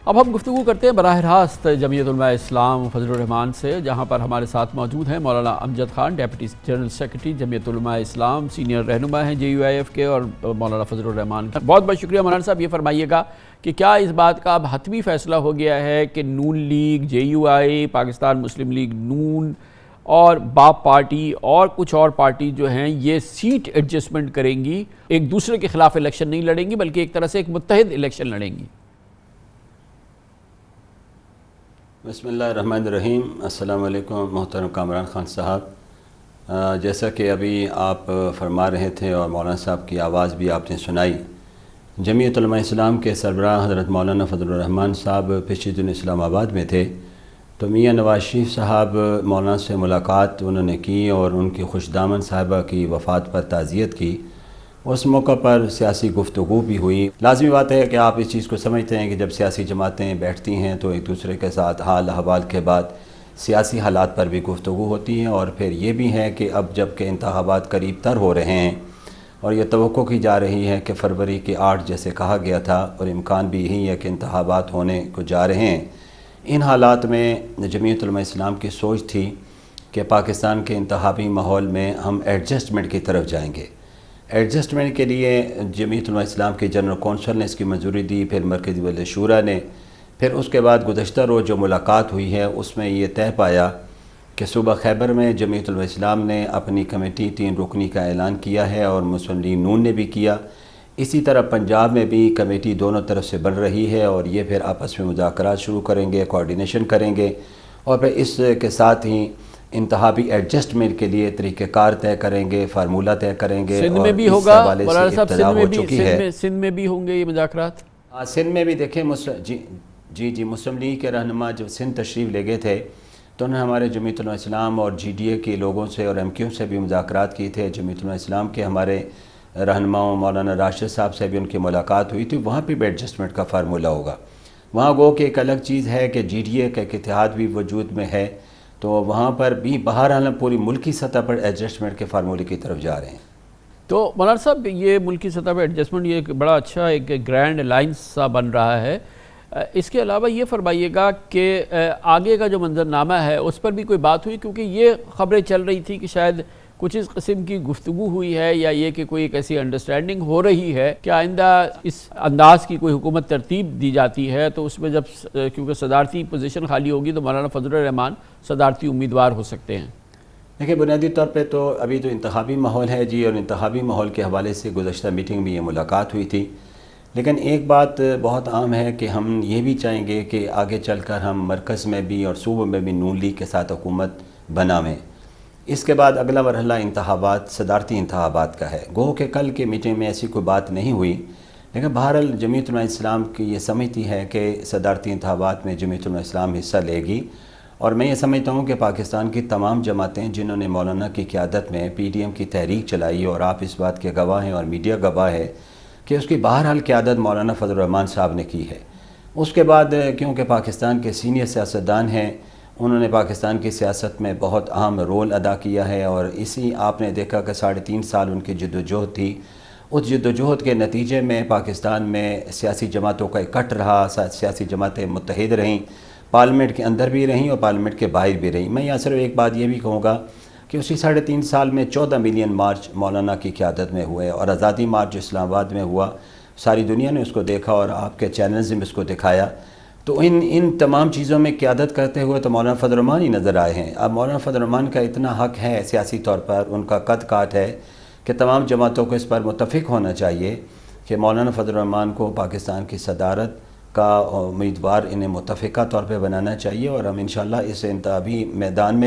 اب ہم گفتگو کرتے ہیں براہ راست جمعیت علماء اسلام فضل الرحمان سے, جہاں پر ہمارے ساتھ موجود ہیں مولانا Amjad Khan, deputy general secretary جمعیت علماء اسلام, سینئر رہنما ہیں JUIF کے, اور مولانا فضل الرحمان. بہت بہت شکریہ مولانا صاحب. یہ فرمائیے گا کہ کیا اس بات کا اب حتمی فیصلہ ہو گیا ہے کہ نون لیگ, JUI, پاکستان مسلم لیگ نون اور BAP پارٹی اور کچھ اور پارٹی جو ہیں یہ سیٹ ایڈجسٹمنٹ کریں گی, ایک دوسرے کے خلاف الیکشن نہیں لڑیں گی بلکہ ایک طرح سے ایک متحد الیکشن لڑیں گی؟ بسم اللہ الرحمن الرحیم. السلام علیکم محترم کامران خان صاحب. جیسا کہ ابھی آپ فرما رہے تھے اور مولانا صاحب کی آواز بھی آپ نے سنائی, جمعیت علماء اسلام کے سربراہ حضرت مولانا فضل الرحمان صاحب پچھلے دن اسلام آباد میں تھے, تو میاں نواز شریف صاحب مولانا سے ملاقات انہوں نے کی اور ان کی خوش دامن صاحبہ کی وفات پر تعزیت کی. اس موقع پر سیاسی گفتگو بھی ہوئی. لازمی بات ہے کہ آپ اس چیز کو سمجھتے ہیں کہ جب سیاسی جماعتیں بیٹھتی ہیں تو ایک دوسرے کے ساتھ حال احوال کے بعد سیاسی حالات پر بھی گفتگو ہوتی ہے، اور پھر یہ بھی ہے کہ اب جب کہ انتخابات قریب تر ہو رہے ہیں اور یہ توقع کی جا رہی ہے کہ فروری کی 8 جیسے کہا گیا تھا، اور امکان بھی یہی ہے کہ انتخابات ہونے کو جا رہے ہیں، ان حالات میں جمعیت علماء اسلام کی سوچ تھی کہ پاکستان کے انتخابی ماحول میں ہم ایڈجسٹمنٹ کی طرف جائیں گے۔ ایڈجسٹمنٹ کے لیے جمعیت علماء اسلام کی جنرل کونسل نے اس کی منظوری دی، پھر مرکزی ولی شورا نے، پھر اس کے بعد گزشتہ روز جو ملاقات ہوئی ہے اس میں یہ طے پایا کہ صوبہ خیبر میں جمعیت علماء اسلام نے اپنی کمیٹی 3 رکنی کا اعلان کیا ہے، اور مسلم لیگ نون نے بھی کیا۔ اسی طرح پنجاب میں بھی کمیٹی دونوں طرف سے بن رہی ہے، اور یہ پھر آپس میں مذاکرات شروع کریں گے، کوارڈینیشن کریں گے، اور پھر اس کے ساتھ ہی انتخابی ایڈجسٹمنٹ کے لیے طریقہ کار طے کریں گے، فارمولہ طے کریں گے۔ سندھ میں بھی ہوگا مولانا صاحب، سندھ میں بھی ہوں گے یہ مذاکرات؟ سندھ میں بھی دیکھیں جی مسلم لیگ کے رہنما جب سندھ تشریف لے گئے تھے تو انہوں نے ہمارے جمعیت علماء اسلام اور جی ڈی اے کے لوگوں سے اور ایم کیو سے بھی مذاکرات کی تھے۔ جمعیت علماء اسلام کے ہمارے رہنماؤں مولانا راشد صاحب سے بھی ان کی ملاقات ہوئی تھی، وہاں پہ بھی ایڈجسٹمنٹ کا فارمولہ ہوگا۔ وہاں گو کہ ایک الگ چیز ہے کہ جی ڈی اے کا ایک اتحاد بھی وجود میں ہے، تو وہاں پر بھی بہرحال ہم پوری ملکی سطح پر ایڈجسٹمنٹ کے فارمولے کی طرف جا رہے ہیں۔ تو مولانا صاحب یہ ملکی سطح پر ایڈجسٹمنٹ یہ ایک بڑا اچھا ایک گرینڈ الائنس سا بن رہا ہے۔ اس کے علاوہ یہ فرمائیے گا کہ آگے کا جو منظرنامہ ہے اس پر بھی کوئی بات ہوئی، کیونکہ یہ خبریں چل رہی تھی کہ شاید کچھ اس قسم کی گفتگو ہوئی ہے، یا یہ کہ کوئی ایک ایسی انڈرسٹینڈنگ ہو رہی ہے کہ آئندہ اس انداز کی کوئی حکومت ترتیب دی جاتی ہے تو اس میں جب کیونکہ صدارتی پوزیشن خالی ہوگی تو مولانا فضل الرحمان صدارتی امیدوار ہو سکتے ہیں۔ دیکھیں بنیادی طور پہ تو ابھی تو انتخابی ماحول ہے جی، اور انتخابی ماحول کے حوالے سے گزشتہ میٹنگ میں یہ ملاقات ہوئی تھی، لیکن ایک بات بہت عام ہے کہ ہم یہ بھی چاہیں گے کہ آگے چل کر ہم مرکز میں بھی اور صوبوں میں بھی نون لیگ کے ساتھ حکومت بناویں۔ اس کے بعد اگلا مرحلہ انتخابات، صدارتی انتخابات کا ہے۔ گو کہ کل کے میٹنگ میں ایسی کوئی بات نہیں ہوئی، لیکن بہرحال جمعیت علماء اسلام کی یہ سمجھتی ہے کہ صدارتی انتخابات میں جمعیت علماء اسلام حصہ لے گی، اور میں یہ سمجھتا ہوں کہ پاکستان کی تمام جماعتیں جنہوں نے مولانا کی قیادت میں پی ڈی ایم کی تحریک چلائی، اور آپ اس بات کے گواہ ہیں اور میڈیا گواہ ہے کہ اس کی بہرحال قیادت مولانا فضل الرحمان صاحب نے کی ہے۔ اس کے بعد کیونکہ پاکستان کے سینئر سیاستدان ہیں، انہوں نے پاکستان کی سیاست میں بہت اہم رول ادا کیا ہے، اور اسی آپ نے دیکھا کہ 3.5 سال ان کی جدوجہد تھی۔ اس جدوجہد کے نتیجے میں پاکستان میں سیاسی جماعتوں کا اکٹھ رہا، سیاسی جماعتیں متحد رہیں، پارلیمنٹ کے اندر بھی رہیں اور پارلیمنٹ کے باہر بھی رہیں۔ میں یہاں صرف ایک بات یہ بھی کہوں گا کہ اسی 3.5 سال میں 14 ملین مارچ مولانا کی قیادت میں ہوئے، اور آزادی مارچ جو اسلام آباد میں ہوا ساری دنیا نے اس کو دیکھا، اور آپ کے چینلز نے اس کو دکھایا۔ تو ان تمام چیزوں میں قیادت کرتے ہوئے تو مولانا فضل الرحمان ہی نظر آئے ہیں۔ اب مولانا فضل الرحمان کا اتنا حق ہے سیاسی طور پر، ان کا قد کاٹ ہے کہ تمام جماعتوں کو اس پر متفق ہونا چاہیے کہ مولانا فضل الرحمان کو پاکستان کی صدارت کا امیدوار انہیں متفقہ طور پہ بنانا چاہیے، اور ہم انشاءاللہ اس انتخابی میدان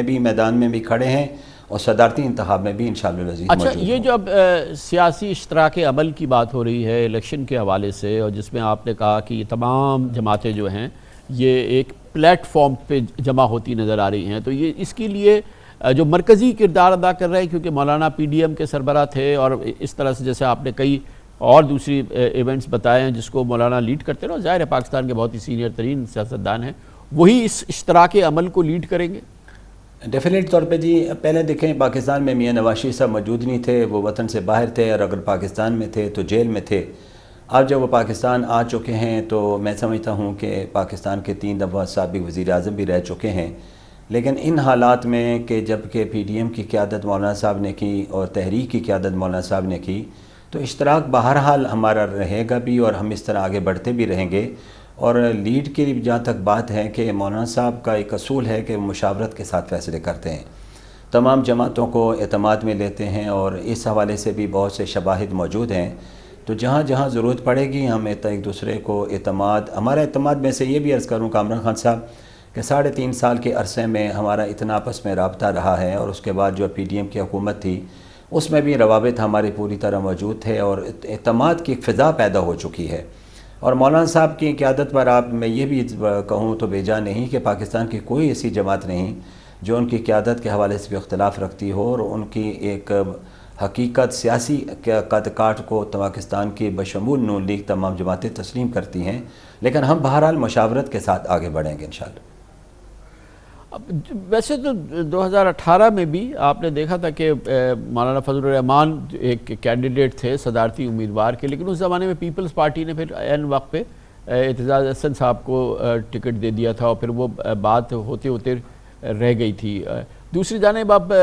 میں بھی کھڑے ہیں، اور صدارتی انتخاب میں بھی انشاءاللہ العزیز موجود ہیں۔ اچھا، یہ جو اب سیاسی اشتراک عمل کی بات ہو رہی ہے الیکشن کے حوالے سے، اور جس میں آپ نے کہا کہ یہ تمام جماعتیں جو ہیں یہ ایک پلیٹ فارم پہ جمع ہوتی نظر آ رہی ہیں، تو یہ اس کے لیے جو مرکزی کردار ادا کر رہے ہیں، کیونکہ مولانا پی ڈی ایم کے سربراہ تھے، اور اس طرح سے جیسے آپ نے کئی اور دوسری ایونٹس بتائے ہیں جس کو مولانا لیڈ کرتے ہیں، اور ظاہر ہے پاکستان کے بہت ہی سینئر ترین سیاستدان ہیں، وہی اس اشتراک عمل کو لیڈ کریں گے؟ ڈیفینیٹ طور پہ جی، پہلے دیکھیں پاکستان میں میاں نواز شریف صاحب موجود نہیں تھے، وہ وطن سے باہر تھے، اور اگر پاکستان میں تھے تو جیل میں تھے۔ اب جب وہ پاکستان آ چکے ہیں تو میں سمجھتا ہوں کہ پاکستان کے 3 دفعہ سابق وزیر اعظم بھی رہ چکے ہیں، لیکن ان حالات میں کہ جب کہ پی ڈی ایم کی قیادت مولانا صاحب نے کی اور تحریک کی قیادت مولانا صاحب نے کی، تو اشتراک بہرحال ہمارا رہے گا بھی، اور ہم اس طرح آگے بڑھتے بھی رہیں گے۔ اور لیڈ کی جہاں تک بات ہے کہ مولانا صاحب کا ایک اصول ہے کہ مشاورت کے ساتھ فیصلے کرتے ہیں، تمام جماعتوں کو اعتماد میں لیتے ہیں، اور اس حوالے سے بھی بہت سے شواہد موجود ہیں۔ تو جہاں جہاں ضرورت پڑے گی ہم ایک دوسرے کو ہمارا اعتماد میں سے یہ بھی عرض کروں کامران خان صاحب کہ 3.5 سال کے عرصے میں ہمارا اتنا آپس میں رابطہ رہا ہے، اور اس کے بعد جو پی ڈی ایم کی حکومت تھی اس میں بھی روابط ہمارے پوری طرح موجود تھے، اور اعتماد کی ایک فضا پیدا ہو چکی ہے۔ اور مولانا صاحب کی قیادت پر میں یہ بھی کہوں تو بے جا نہیں کہ پاکستان کی کوئی ایسی جماعت نہیں جو ان کی قیادت کے حوالے سے بھی اختلاف رکھتی ہو، اور ان کی ایک حقیقت سیاسی قد کاٹ کو پاکستان کی بشمول نون لیگ تمام جماعتیں تسلیم کرتی ہیں، لیکن ہم بہرحال مشاورت کے ساتھ آگے بڑھیں گے انشاءاللہ۔ ویسے تو 2018 میں بھی آپ نے دیکھا تھا کہ مولانا فضل الرحمان ایک کینڈیڈیٹ تھے صدارتی امیدوار کے، لیکن اس زمانے میں پیپلز پارٹی نے پھر عین وقت پہ اعتزاز احسن صاحب کو ٹکٹ دے دیا تھا، اور پھر وہ بات ہوتے ہوتے رہ گئی تھی۔ دوسری جانب اب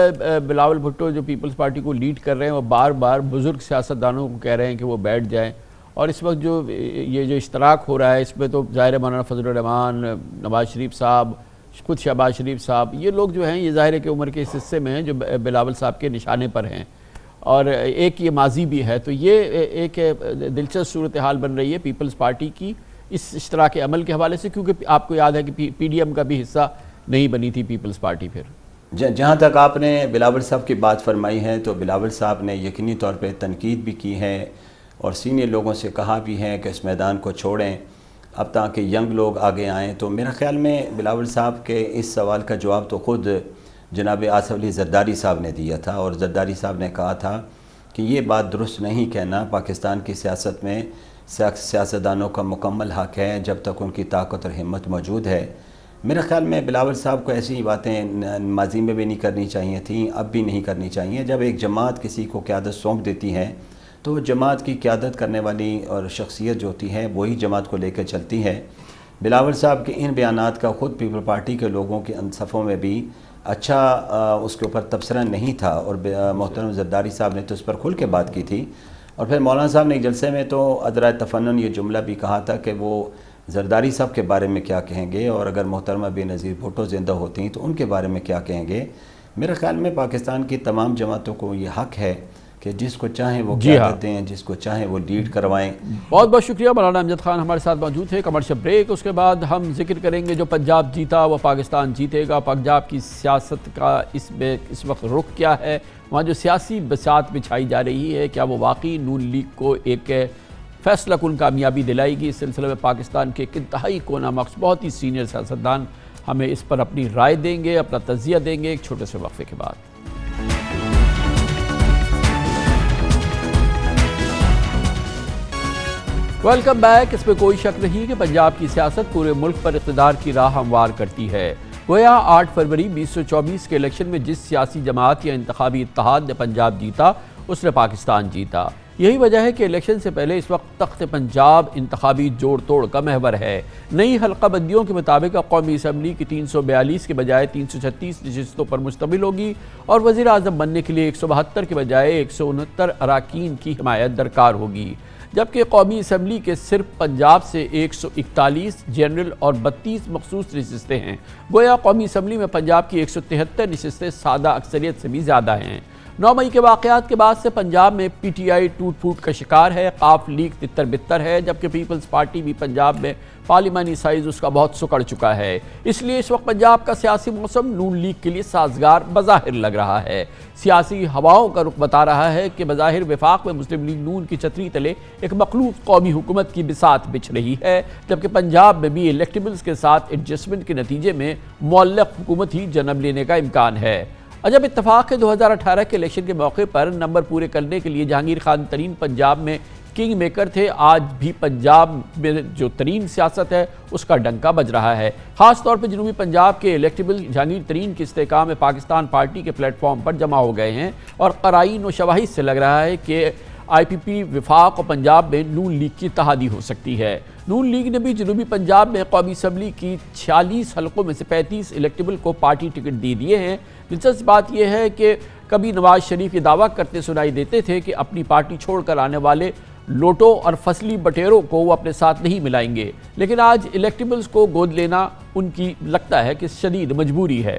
بلاول بھٹو جو پیپلز پارٹی کو لیڈ کر رہے ہیں، وہ بار بار بزرگ سیاستدانوں کو کہہ رہے ہیں کہ وہ بیٹھ جائیں، اور اس وقت یہ جو اشتراک ہو رہا ہے اس میں تو ظاہر ہے مولانا فضل الرحمان، نواز شریف صاحب، خود شہباز شریف صاحب، یہ لوگ جو ہیں یہ ظاہر ہے کہ عمر کے اس حصے میں ہیں جو بلاول صاحب کے نشانے پر ہیں، اور ایک یہ ماضی بھی ہے، تو یہ ایک دلچسپ صورتحال بن رہی ہے پیپلز پارٹی کی اس اشتراک عمل کے حوالے سے، کیونکہ آپ کو یاد ہے کہ پی ڈی ایم کا بھی حصہ نہیں بنی تھی پیپلز پارٹی پھر۔ جہاں تک آپ نے بلاول صاحب کی بات فرمائی ہے، تو بلاول صاحب نے یقینی طور پہ تنقید بھی کی ہے اور سینئر لوگوں سے کہا بھی ہے کہ اس میدان کو چھوڑیں اب تاکہ ینگ لوگ آگے آئیں۔ تو میرے خیال میں بلاول صاحب کے اس سوال کا جواب تو خود جناب آصف علی زرداری صاحب نے دیا تھا، اور زرداری صاحب نے کہا تھا کہ یہ بات درست نہیں کہنا، پاکستان کی سیاست میں سیاستدانوں کا مکمل حق ہے جب تک ان کی طاقت اور ہمت موجود ہے۔ میرے خیال میں بلاول صاحب کو ایسی باتیں ماضی میں بھی نہیں کرنی چاہیے تھیں، اب بھی نہیں کرنی چاہیے۔ جب ایک جماعت کسی کو قیادت سونپ دیتی ہے تو جماعت کی قیادت کرنے والی اور شخصیت جو ہوتی ہے وہی جماعت کو لے کے چلتی ہے۔ بلاول صاحب کے ان بیانات کا خود پیپل پارٹی کے لوگوں کے صفوں میں بھی اچھا اس کے اوپر تبصرہ نہیں تھا، اور محترم زرداری صاحب نے تو اس پر کھل کے بات کی تھی، اور پھر مولانا صاحب نے ایک جلسے میں تو ادرائے تفنن یہ جملہ بھی کہا تھا کہ وہ زرداری صاحب کے بارے میں کیا کہیں گے، اور اگر محترمہ بے نظیر بھٹو زندہ ہوتی ہیں تو ان کے بارے میں کیا کہیں گے۔ میرے خیال میں پاکستان کی تمام جماعتوں کو یہ حق ہے کہ جس کو چاہیں وہ قیادت دیں، جس کو چاہیں وہ لیڈ کروائیں۔ بہت بہت شکریہ، مولانا امجد خان ہمارے ساتھ موجود تھے۔ کمرشل بریک، اس کے بعد ہم ذکر کریں گے جو پنجاب جیتا وہ پاکستان جیتے گا، پنجاب کی سیاست کا اس وقت رخ کیا ہے، وہاں جو سیاسی بساط بچھائی جا رہی ہے کیا وہ واقعی نون لیگ کو ایک فیصلہ کن کامیابی دلائے گی۔ اس سلسلے میں پاکستان کے ایک انتہائی کونا مخص بہت ہی سینئر سیاستدان ہمیں اس پر اپنی رائے دیں گے، اپنا تجزیہ دیں گے ایک چھوٹے سے وقفے کے بعد۔ Welcome back. اس میں کوئی شک نہیں کہ پنجاب کی سیاست پورے ملک پر اقتدار کی راہ ہموار کرتی ہے۔ گویا 8 فروری 2024 کے الیکشن میں جس سیاسی جماعت یا انتخابی اتحاد نے پنجاب جیتا اس نے پاکستان جیتا۔ یہی وجہ ہے کہ الیکشن سے پہلے اس وقت تخت پنجاب انتخابی جوڑ توڑ کا محور ہے۔ نئی حلقہ بندیوں کے مطابق قومی اسمبلی کی 342 کے بجائے 336 نشستوں پر مشتمل ہوگی، اور وزیر اعظم بننے کے لیے 172 کے بجائے 169 اراکین کی حمایت درکار ہوگی، جبکہ قومی اسمبلی کے صرف پنجاب سے 141 جنرل اور 32 مخصوص نشستیں ہیں۔ گویا قومی اسمبلی میں پنجاب کی 173 نشستیں سادہ اکثریت سے بھی زیادہ ہیں۔ 9 مئی کے واقعات کے بعد سے پنجاب میں پی ٹی آئی ٹوٹ پھوٹ کا شکار ہے، قاف لیگ تتر بتر ہے، جبکہ پیپلز پارٹی بھی پنجاب میں پارلیمانی سائز اس کا بہت سکڑ چکا ہے۔ اس لیے اس وقت پنجاب کا سیاسی موسم نون لیگ کے لیے سازگار بظاہر لگ رہا ہے۔ سیاسی ہواؤں کا رخ بتا رہا ہے کہ بظاہر وفاق میں مسلم لیگ نون کی چھتری تلے ایک مخلوط قومی حکومت کی بساط بچھ رہی ہے، جبکہ پنجاب میں بھی الیکٹیبلز کے ساتھ ایڈجسٹمنٹ کے نتیجے میں معلق حکومت ہی جنم لینے کا امکان ہے۔ عجب اتفاق ہے 2018 کے الیکشن کے موقع پر نمبر پورے کرنے کے لیے جہانگیر خان ترین پنجاب میں کنگ میکر تھے، آج بھی پنجاب میں جو ترین سیاست ہے اس کا ڈنکا بج رہا ہے۔ خاص طور پہ جنوبی پنجاب کے الیکٹیبل جہانگیر ترین کے استحکام میں پاکستان پارٹی کے پلیٹ فارم پر جمع ہو گئے ہیں، اور قرائن و شواہد سے لگ رہا ہے کہ آئی پی پی وفاق اور پنجاب میں نون لیگ کی اتحادی ہو سکتی ہے۔ نون لیگ نے بھی جنوبی پنجاب میں قومی اسمبلی کی 46 حلقوں میں سے 35 الیکٹیبل کو پارٹی ٹکٹ دے دیے ہیں۔ دلچسپ بات یہ ہے کہ کبھی نواز شریف یہ دعویٰ کرتے سنائی دیتے تھے کہ اپنی پارٹی چھوڑ کر آنے والے لوٹوں اور فصلی بٹیروں کو وہ اپنے ساتھ نہیں ملائیں گے، لیکن آج الیکٹیبلز کو گود لینا ان کی لگتا ہے کہ شدید مجبوری ہے۔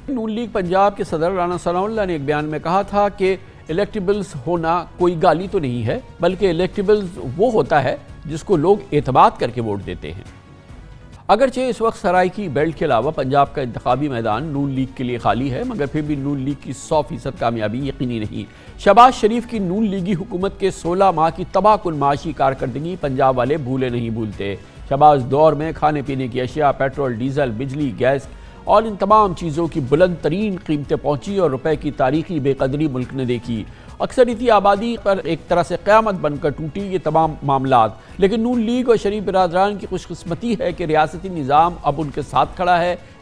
نون لیگ پنجاب کے صدر رانا ثناء اللہ نے ایک بیان میں کہا تھا کہ الیکٹیبلز ہونا کوئی گالی تو نہیں ہے، بلکہ الیکٹیبلز وہ ہوتا ہے جس کو لوگ اعتماد کر کے ووٹ دیتے ہیں۔ اگرچہ اس وقت سرائکی بیلٹ کے علاوہ پنجاب کا انتخابی میدان نون لیگ کے لیے خالی ہے، مگر پھر بھی نون لیگ کی 100% کامیابی یقینی نہیں۔ شہباز شریف کی نون لیگی حکومت کے 16 ماہ کی تباہ کن معاشی کارکردگی پنجاب والے بھولے نہیں بھولتے۔ شہباز دور میں کھانے پینے کی اشیاء، پیٹرول، ڈیزل، بجلی، گیس اور ان تمام چیزوں کی بلند ترین قیمتیں پہنچی اور روپے کی تاریخی بے قدری ملک نے دیکھی۔ اکثریتی آبادی پر ایک طرح سے قیامت بن کر ٹوٹی یہ تمام معاملات، لیکن نون لیگ اور شریف برادران کی خوش قسمتی ہے کہ ریاستی نظام اب ان کے ساتھ کھڑا ہے۔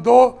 2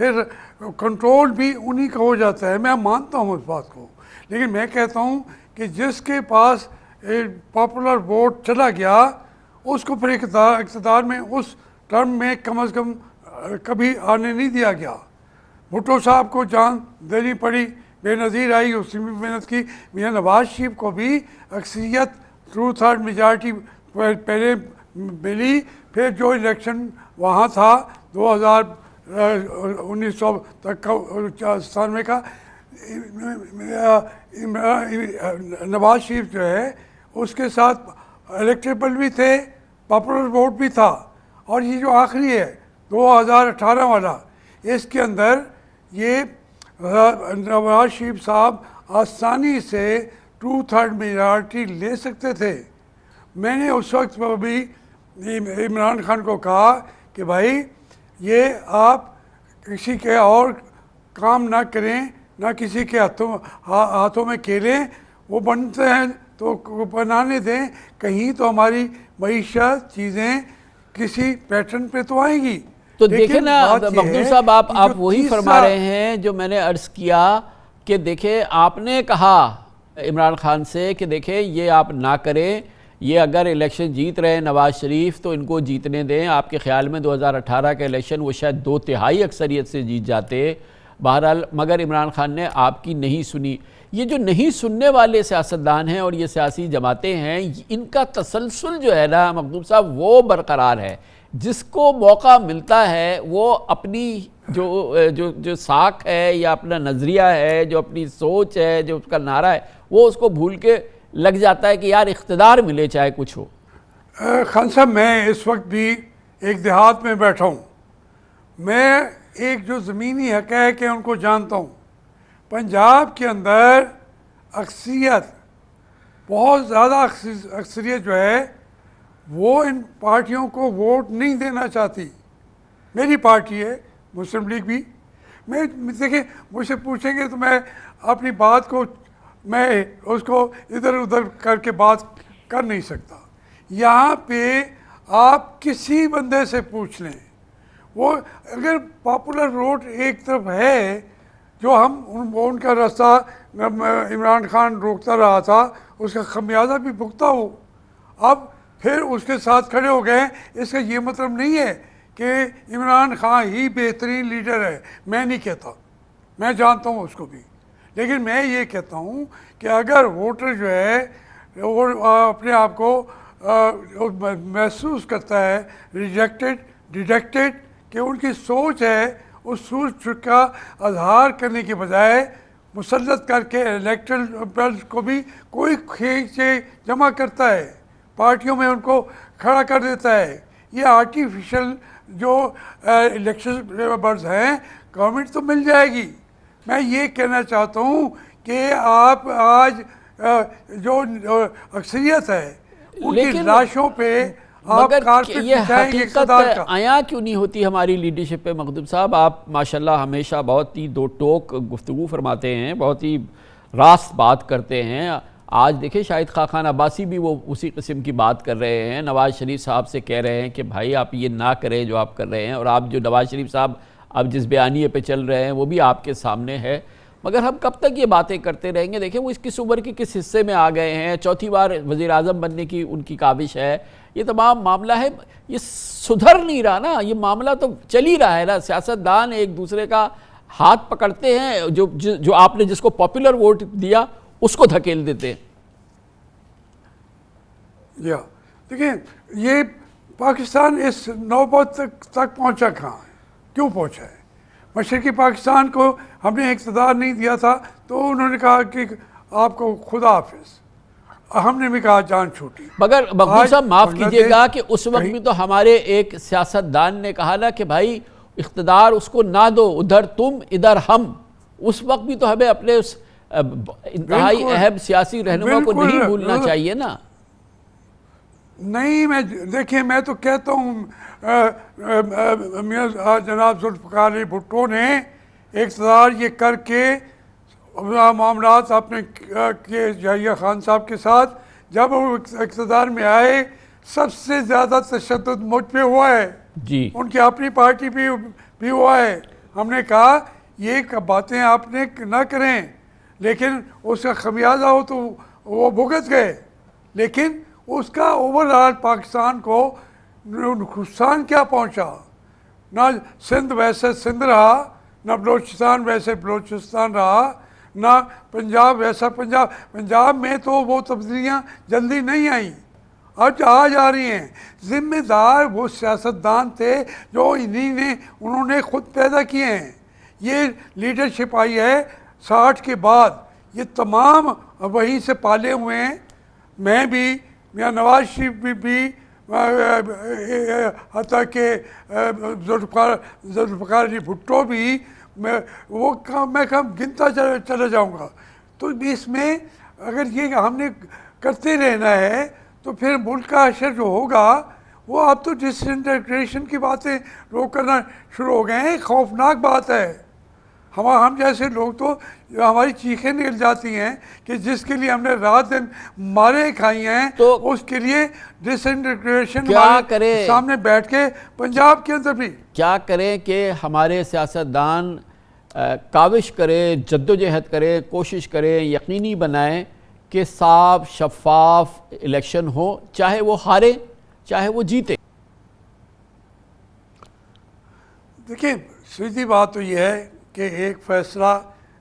پھر کنٹرول بھی انہی کا ہو جاتا ہے. میں مانتا ہوں اس بات کو, لیکن میں کہتا ہوں کہ جس کے پاس پاپولر ووٹ چلا گیا اس کو پھر اقتدار میں اس ٹرم میں کم از کم کبھی آنے نہیں دیا گیا. بھٹو صاحب کو جان دینی پڑی, بے نظیر آئی, اس نے بھی محنت کی. میاں نواز شریف کو بھی اکثریت ٹرو تھرڈ میجارٹی پہلے ملی, پھر جو الیکشن وہاں تھا 1997 کا, نواز شریف جو ہے اس کے ساتھ الیکٹیبل بھی تھے, پاپولر ووٹ بھی تھا. اور یہ جو آخری ہے 2018 والا, اس کے اندر یہ نواز شریف صاحب آسانی سے 2/3 میجارٹی لے سکتے تھے. میں نے اس وقت بھی عمران خان کو کہا کہ بھائی یہ آپ کسی کے اور کام نہ کریں, نہ کسی کے ہاتھوں میں کھیلیں, وہ بنتے ہیں تو بنانے دیں, کہیں تو ہماری معیشت چیزیں کسی پیٹرن پہ تو آئیں گی. تو دیکھیں نا مخدوم صاحب, آپ وہی فرما رہے ہیں جو میں نے عرض کیا کہ دیکھیں آپ نے کہا عمران خان سے کہ دیکھیں یہ آپ نہ کریں, یہ اگر الیکشن جیت رہے نواز شریف تو ان کو جیتنے دیں. آپ کے خیال میں 2018 کا الیکشن وہ شاید 2/3 اکثریت سے جیت جاتے. بہرحال مگر عمران خان نے آپ کی نہیں سنی. یہ جو نہیں سننے والے سیاستدان ہیں اور یہ سیاسی جماعتیں ہیں, ان کا تسلسل جو ہے نا مخدوم صاحب وہ برقرار ہے. جس کو موقع ملتا ہے وہ اپنی جو ساکھ ہے یا اپنا نظریہ ہے, جو اپنی سوچ ہے, جو اس کا نعرہ ہے, وہ اس کو بھول کے لگ جاتا ہے کہ یار اقتدار ملے چاہے کچھ ہو. خان صاحب میں اس وقت بھی ایک دیہات میں بیٹھا ہوں. میں ایک جو زمینی حقائق ہیں ان کو جانتا ہوں. پنجاب کے اندر اکثریت, بہت زیادہ اکثریت جو ہے وہ ان پارٹیوں کو ووٹ نہیں دینا چاہتی. میری پارٹی ہے مسلم لیگ بھی. میں دیکھیں مجھ سے پوچھیں گے تو میں اپنی بات کو میں اس کو ادھر ادھر کر کے بات کر نہیں سکتا. یہاں پہ آپ کسی بندے سے پوچھ لیں, وہ اگر پاپولر ووٹ ایک طرف ہے جو ان کا راستہ عمران خان روکتا رہا تھا, اس کا خمیازہ بھی بھگتا ہو, اب پھر اس کے ساتھ کھڑے ہو گئے. اس کا یہ مطلب نہیں ہے کہ عمران خان ہی بہترین لیڈر ہے, میں نہیں کہتا, میں جانتا ہوں اس کو بھی. لیکن میں یہ کہتا ہوں کہ اگر ووٹر جو ہے وہ اپنے آپ کو محسوس کرتا ہے ریجیکٹڈ, ڈیڈکٹڈ, کہ ان کی سوچ ہے, اس سوچ کا اظہار کرنے کے بجائے مسلط کر کے الیکٹرل بیلٹ کو بھی کوئی کھینچے جمع کرتا ہے, پارٹیوں میں ان کو کھڑا کر دیتا ہے. یہ آرٹیفیشل جو الیکشن برڈز ہیں, گورنمنٹ تو مل جائے گی. میں یہ کہنا چاہتا ہوں کہ آپ آج جو اکثریت ہے ان کی لاشوں پہ آپ کارپیٹ بچھائیں گے اقتدار کا. عیاں کیوں نہیں ہوتی ہماری لیڈرشپ پہ مخدوم صاحب؟ آپ ماشاءاللہ ہمیشہ بہت ہی دو ٹوک گفتگو فرماتے ہیں, بہت ہی راست بات کرتے ہیں. آج دیکھیں شاہد خاقان عباسی بھی وہ اسی قسم کی بات کر رہے ہیں, نواز شریف صاحب سے کہہ رہے ہیں کہ بھائی آپ یہ نہ کریں جو آپ کر رہے ہیں, اور آپ جو نواز شریف صاحب اب جس بیانیے پہ چل رہے ہیں وہ بھی آپ کے سامنے ہے. مگر ہم کب تک یہ باتیں کرتے رہیں گے؟ دیکھیں وہ اس کس عمر کی کس حصے میں آ گئے ہیں, چوتھی بار وزیر اعظم بننے کی ان کی کاوش ہے. یہ تمام معاملہ ہے, یہ سدھر نہیں رہا نا, یہ معاملہ تو چل ہی رہا ہے نا. سیاستدان ایک دوسرے کا ہاتھ پکڑتے ہیں, جو آپ نے جس کو پاپولر ووٹ دیا اس کو دھکیل دیتے ہیں. دیکھیں یہ پاکستان اس نوبت تک پہنچا کہاں ہے, کیوں پہنچا ہے؟ مشرقی پاکستان کو ہم نے اقتدار نہیں دیا تھا تو انہوں نے کہا کہ آپ کو خدا حافظ, ہم نے بھی کہا جان چھوٹی. مگر مقبول صاحب معاف کیجئے گا کہ اس وقت بھی تو ہمارے ایک سیاستدان نے کہا نا کہ بھائی اقتدار اس کو نہ دو, ادھر تم ادھر ہم. اس وقت بھی تو ہمیں اپنے اس انتہائی اہم سیاسی رہنما کو نہیں بھولنا چاہیے نا. نہیں, دیکھیں میں تو کہتا ہوں جناب ذوالفقار علی بھٹو نے اقتدار یہ کر کے معاملات اپنے کیے یحییٰ خان صاحب کے ساتھ. جب وہ اقتدار میں آئے سب سے زیادہ تشدد مجھ پہ ہوا ہے, جی ان کی اپنی پارٹی بھی ہوا ہے, ہم نے کہا یہ باتیں آپ نے نہ کریں، لیکن اس کا خمیازہ ہو تو وہ بھگت گئے، لیکن اس کا اوور آل پاکستان کو نقصان کیا پہنچا؟ نہ سندھ ویسے سندھ رہا، نہ بلوچستان ویسے بلوچستان رہا، نہ پنجاب ویسا پنجاب۔ پنجاب میں تو وہ تبدیلیاں جلدی نہیں آئیں، اب آ رہی ہیں۔ ذمہ دار وہ سیاستدان تھے جو انہوں نے خود پیدا کیے ہیں۔ یہ لیڈرشپ آئی ہے 60 کے بعد، یہ تمام وہیں سے پالے ہوئے ہیں۔ میں بھی، میاں نواز شریف بھی حتیٰ کہ ذوالفقار علی بھٹو بھی، میں گنتا چلا جاؤں گا۔ تو اس میں اگر یہ ہم نے کرتے رہنا ہے تو پھر ملک کا حشر جو ہوگا وہ اب تو ڈس انٹیگریشن کی باتیں لوگ کرنا شروع ہو گئے ہیں، خوفناک بات ہے۔ ہم جیسے لوگ تو ہماری چیخیں نکل جاتی ہیں کہ جس کے لیے ہم نے رات دن مارے کھائی ہیں تو اس کے لیے ڈس انٹیگریشن سامنے بیٹھ کے پنجاب کے اندر بھی کیا کریں کہ ہمارے سیاستدان کاوش کریں، جدوجہد کریں، کوشش کریں، یقینی بنائیں کہ صاف شفاف الیکشن ہو، چاہے وہ ہارے چاہے وہ جیتے؟ دیکھیں سیدھی بات تو یہ ہے کہ ایک فیصلہ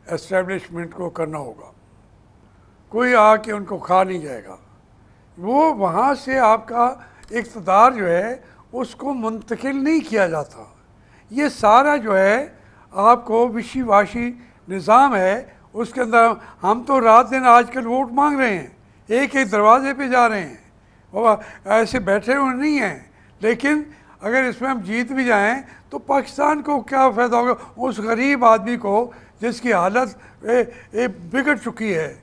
اسٹیبلشمنٹ کو کرنا ہوگا، کوئی آ کے ان کو کھا نہیں جائے گا۔ وہ وہاں سے آپ کا اقتدار جو ہے اس کو منتقل نہیں کیا جاتا۔ یہ سارا جو ہے آپ کو وشی واشی نظام ہے، اس کے اندر ہم تو رات دن آج کل ووٹ مانگ رہے ہیں، ایک ایک دروازے پہ جا رہے ہیں، وہ ایسے بیٹھے ہوئے نہیں ہیں۔ لیکن اگر اس میں ہم جیت بھی جائیں تو پاکستان کو کیا فائدہ ہوگا؟ اس غریب آدمی کو جس کی حالت بگڑ چکی ہے،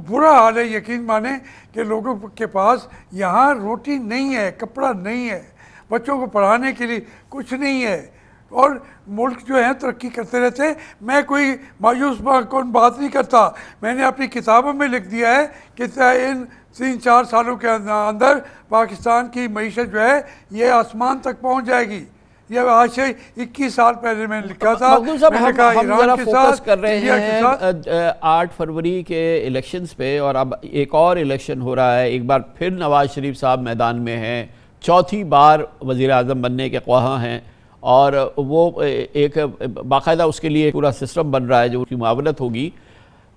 برا حال ہے۔ یقین مانیں کہ لوگوں کے پاس یہاں روٹی نہیں ہے، کپڑا نہیں ہے، بچوں کو پڑھانے کے لیے کچھ نہیں ہے، اور ملک جو ہے ترقی کرتے رہتے ہیں۔ میں کوئی مایوس کن بات نہیں کرتا، میں نے اپنی کتابوں میں لکھ دیا ہے کہ ان 3-4 سالوں کے اندر پاکستان کی معیشت جو ہے یہ آسمان تک پہنچ جائے گی۔ یہ آج سے 21 سال پہلے میں نے لکھا تھا۔ مخدوم صاحب، میں نے کہا ہم ذرا فوکس کر رہے انڈیا ہیں 8 فروری کے الیکشنز پہ، اور اب ایک اور الیکشن ہو رہا ہے، ایک بار پھر نواز شریف صاحب میدان میں ہیں، چوتھی بار وزیر اعظم بننے کے خواہاں ہیں، اور وہ ایک باقاعدہ اس کے لیے پورا سسٹم بن رہا ہے جو اس کی معاونت ہوگی۔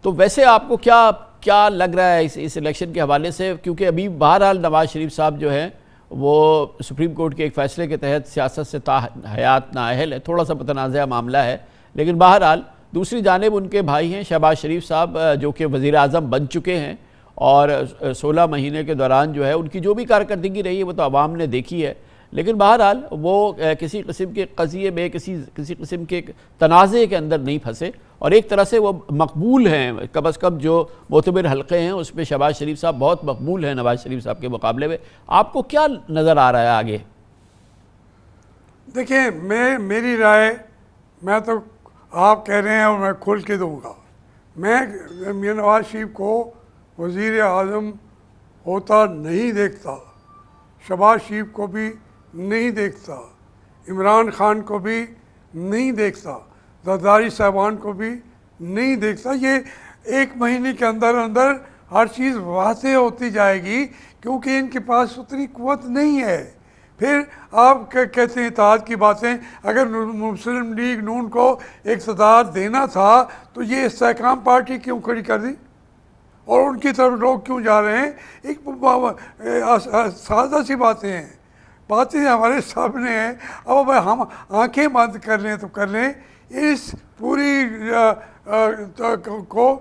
تو ویسے آپ کو کیا لگ رہا ہے اس الیکشن کے حوالے سے؟ کیونکہ ابھی بہرحال نواز شریف صاحب جو ہیں وہ سپریم کورٹ کے ایک فیصلے کے تحت سیاست سے تا حیات نااہل ہے، تھوڑا سا متنازع معاملہ ہے، لیکن بہرحال دوسری جانب ان کے بھائی ہیں شہباز شریف صاحب جو کہ وزیر اعظم بن چکے ہیں، اور 16 مہینے کے دوران جو ہے ان کی جو بھی کارکردگی رہی ہے وہ تو عوام نے دیکھی ہے، لیکن بہرحال وہ کسی قسم کے قضیے میں کسی قسم کے تنازع کے اندر نہیں پھنسے، اور ایک طرح سے وہ مقبول ہیں، کم از کم جو معتبر حلقے ہیں اس میں شہباز شریف صاحب بہت مقبول ہیں نواز شریف صاحب کے مقابلے میں۔ آپ کو کیا نظر آ رہا ہے آگے؟ دیکھیں میری رائے، میں تو آپ کہہ رہے ہیں اور میں کھل کے دوں گا، میں میاں نواز شریف کو وزیر اعظم ہوتا نہیں دیکھتا، شہباز شریف کو بھی نہیں دیکھتا، عمران خان کو بھی نہیں دیکھتا، زرداری صاحبان کو بھی نہیں دیکھتا۔ یہ 1 مہینے کے اندر ہر چیز واضح ہوتی جائے گی، کیونکہ ان کے پاس اتنی قوت نہیں ہے۔ پھر آپ کہتے ہیں اتحاد کی باتیں، اگر مسلم لیگ نون کو اقتدار دینا تھا تو یہ استحکام پارٹی کیوں کھڑی کر دی اور ان کی طرف لوگ کیوں جا رہے ہیں؟ ایک سادہ سی باتیں ہیں، باتیں ہمارے سامنے ہیں۔ اب ہم آنکھیں بند کر لیں تو کر لیں، اس پوری کو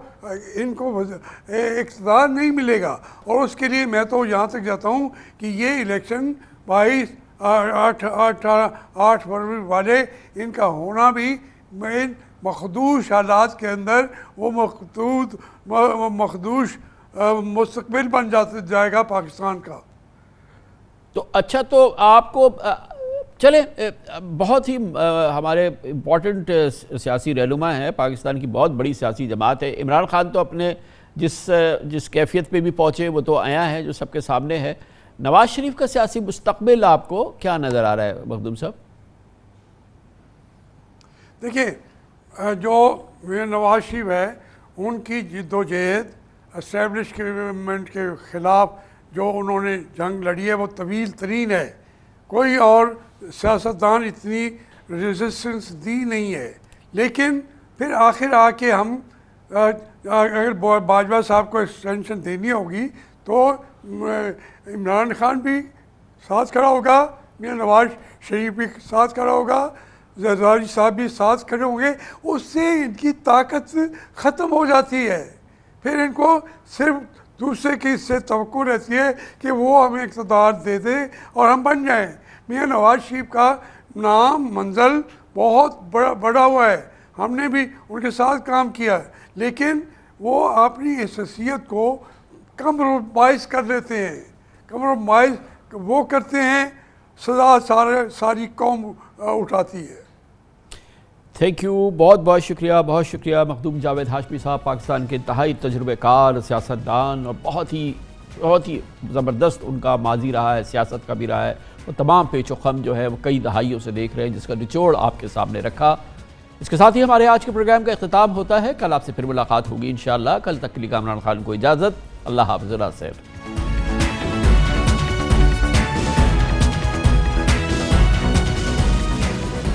ان کو اقتدار نہیں ملے گا، اور اس کے لیے میں تو یہاں تک جاتا ہوں کہ یہ الیکشن 8 فروری والے ان کا ہونا بھی مخدوش حالات کے اندر وہ مخدوش مستقبل بن جائے گا پاکستان کا۔ تو اچھا، تو آپ کو چلیں، بہت ہی ہمارے امپورٹنٹ سیاسی رہنما ہیں، پاکستان کی بہت بڑی سیاسی جماعت ہے، عمران خان تو اپنے جس کیفیت پہ بھی پہنچے وہ تو آیا ہے جو سب کے سامنے ہے۔ نواز شریف کا سیاسی مستقبل آپ کو کیا نظر آ رہا ہے مخدوم صاحب؟ دیکھیں جو میر نواز شریف ہے ان کی جد و جہد اسٹیبلشمنٹ کے خلاف جو انہوں نے جنگ لڑی ہے وہ طویل ترین ہے. کوئی اور سیاستدان اتنی ریزسٹنس دی نہیں ہے. لیکن پھر آخر آ کے ہم اگر باجوہ صاحب کو ایکسٹینشن دینی ہوگی تو عمران خان بھی ساتھ کھڑا ہوگا, میاں نواز شریف بھی ساتھ کھڑا ہوگا, زرداری صاحب بھی ساتھ کھڑے ہوں گے. اس سے ان کی طاقت ختم ہو جاتی ہے. پھر ان کو صرف دوسرے کی اس سے توقع رہتی ہے کہ وہ ہمیں اقتدار دے دے اور ہم بن جائیں. میاں نواز شریف کا نام منزل بہت بڑا ہوا ہے, ہم نے بھی ان کے ساتھ کام کیا ہے, لیکن وہ اپنی حیثیت کو کمپرومائز کر لیتے ہیں. کمپرومائز وہ کرتے ہیں, سزا ساری قوم اٹھاتی ہے. تھینک یو, بہت بہت شکریہ مخدوم جاوید ہاشمی صاحب, پاکستان کے انتہائی تجربہ کار سیاستدان اور بہت ہی زبردست ان کا ماضی رہا ہے, سیاست کا بھی رہا ہے. وہ تمام پیچ و خم جو ہے وہ کئی دہائیوں سے دیکھ رہے ہیں, جس کا نچوڑ آپ کے سامنے رکھا. اس کے ساتھ ہی ہمارے آج کے پروگرام کا اختتام ہوتا ہے. کل آپ سے پھر ملاقات ہوگی انشاءاللہ. کل تک کے لیے کامران خان کو اجازت. اللہ حافظ.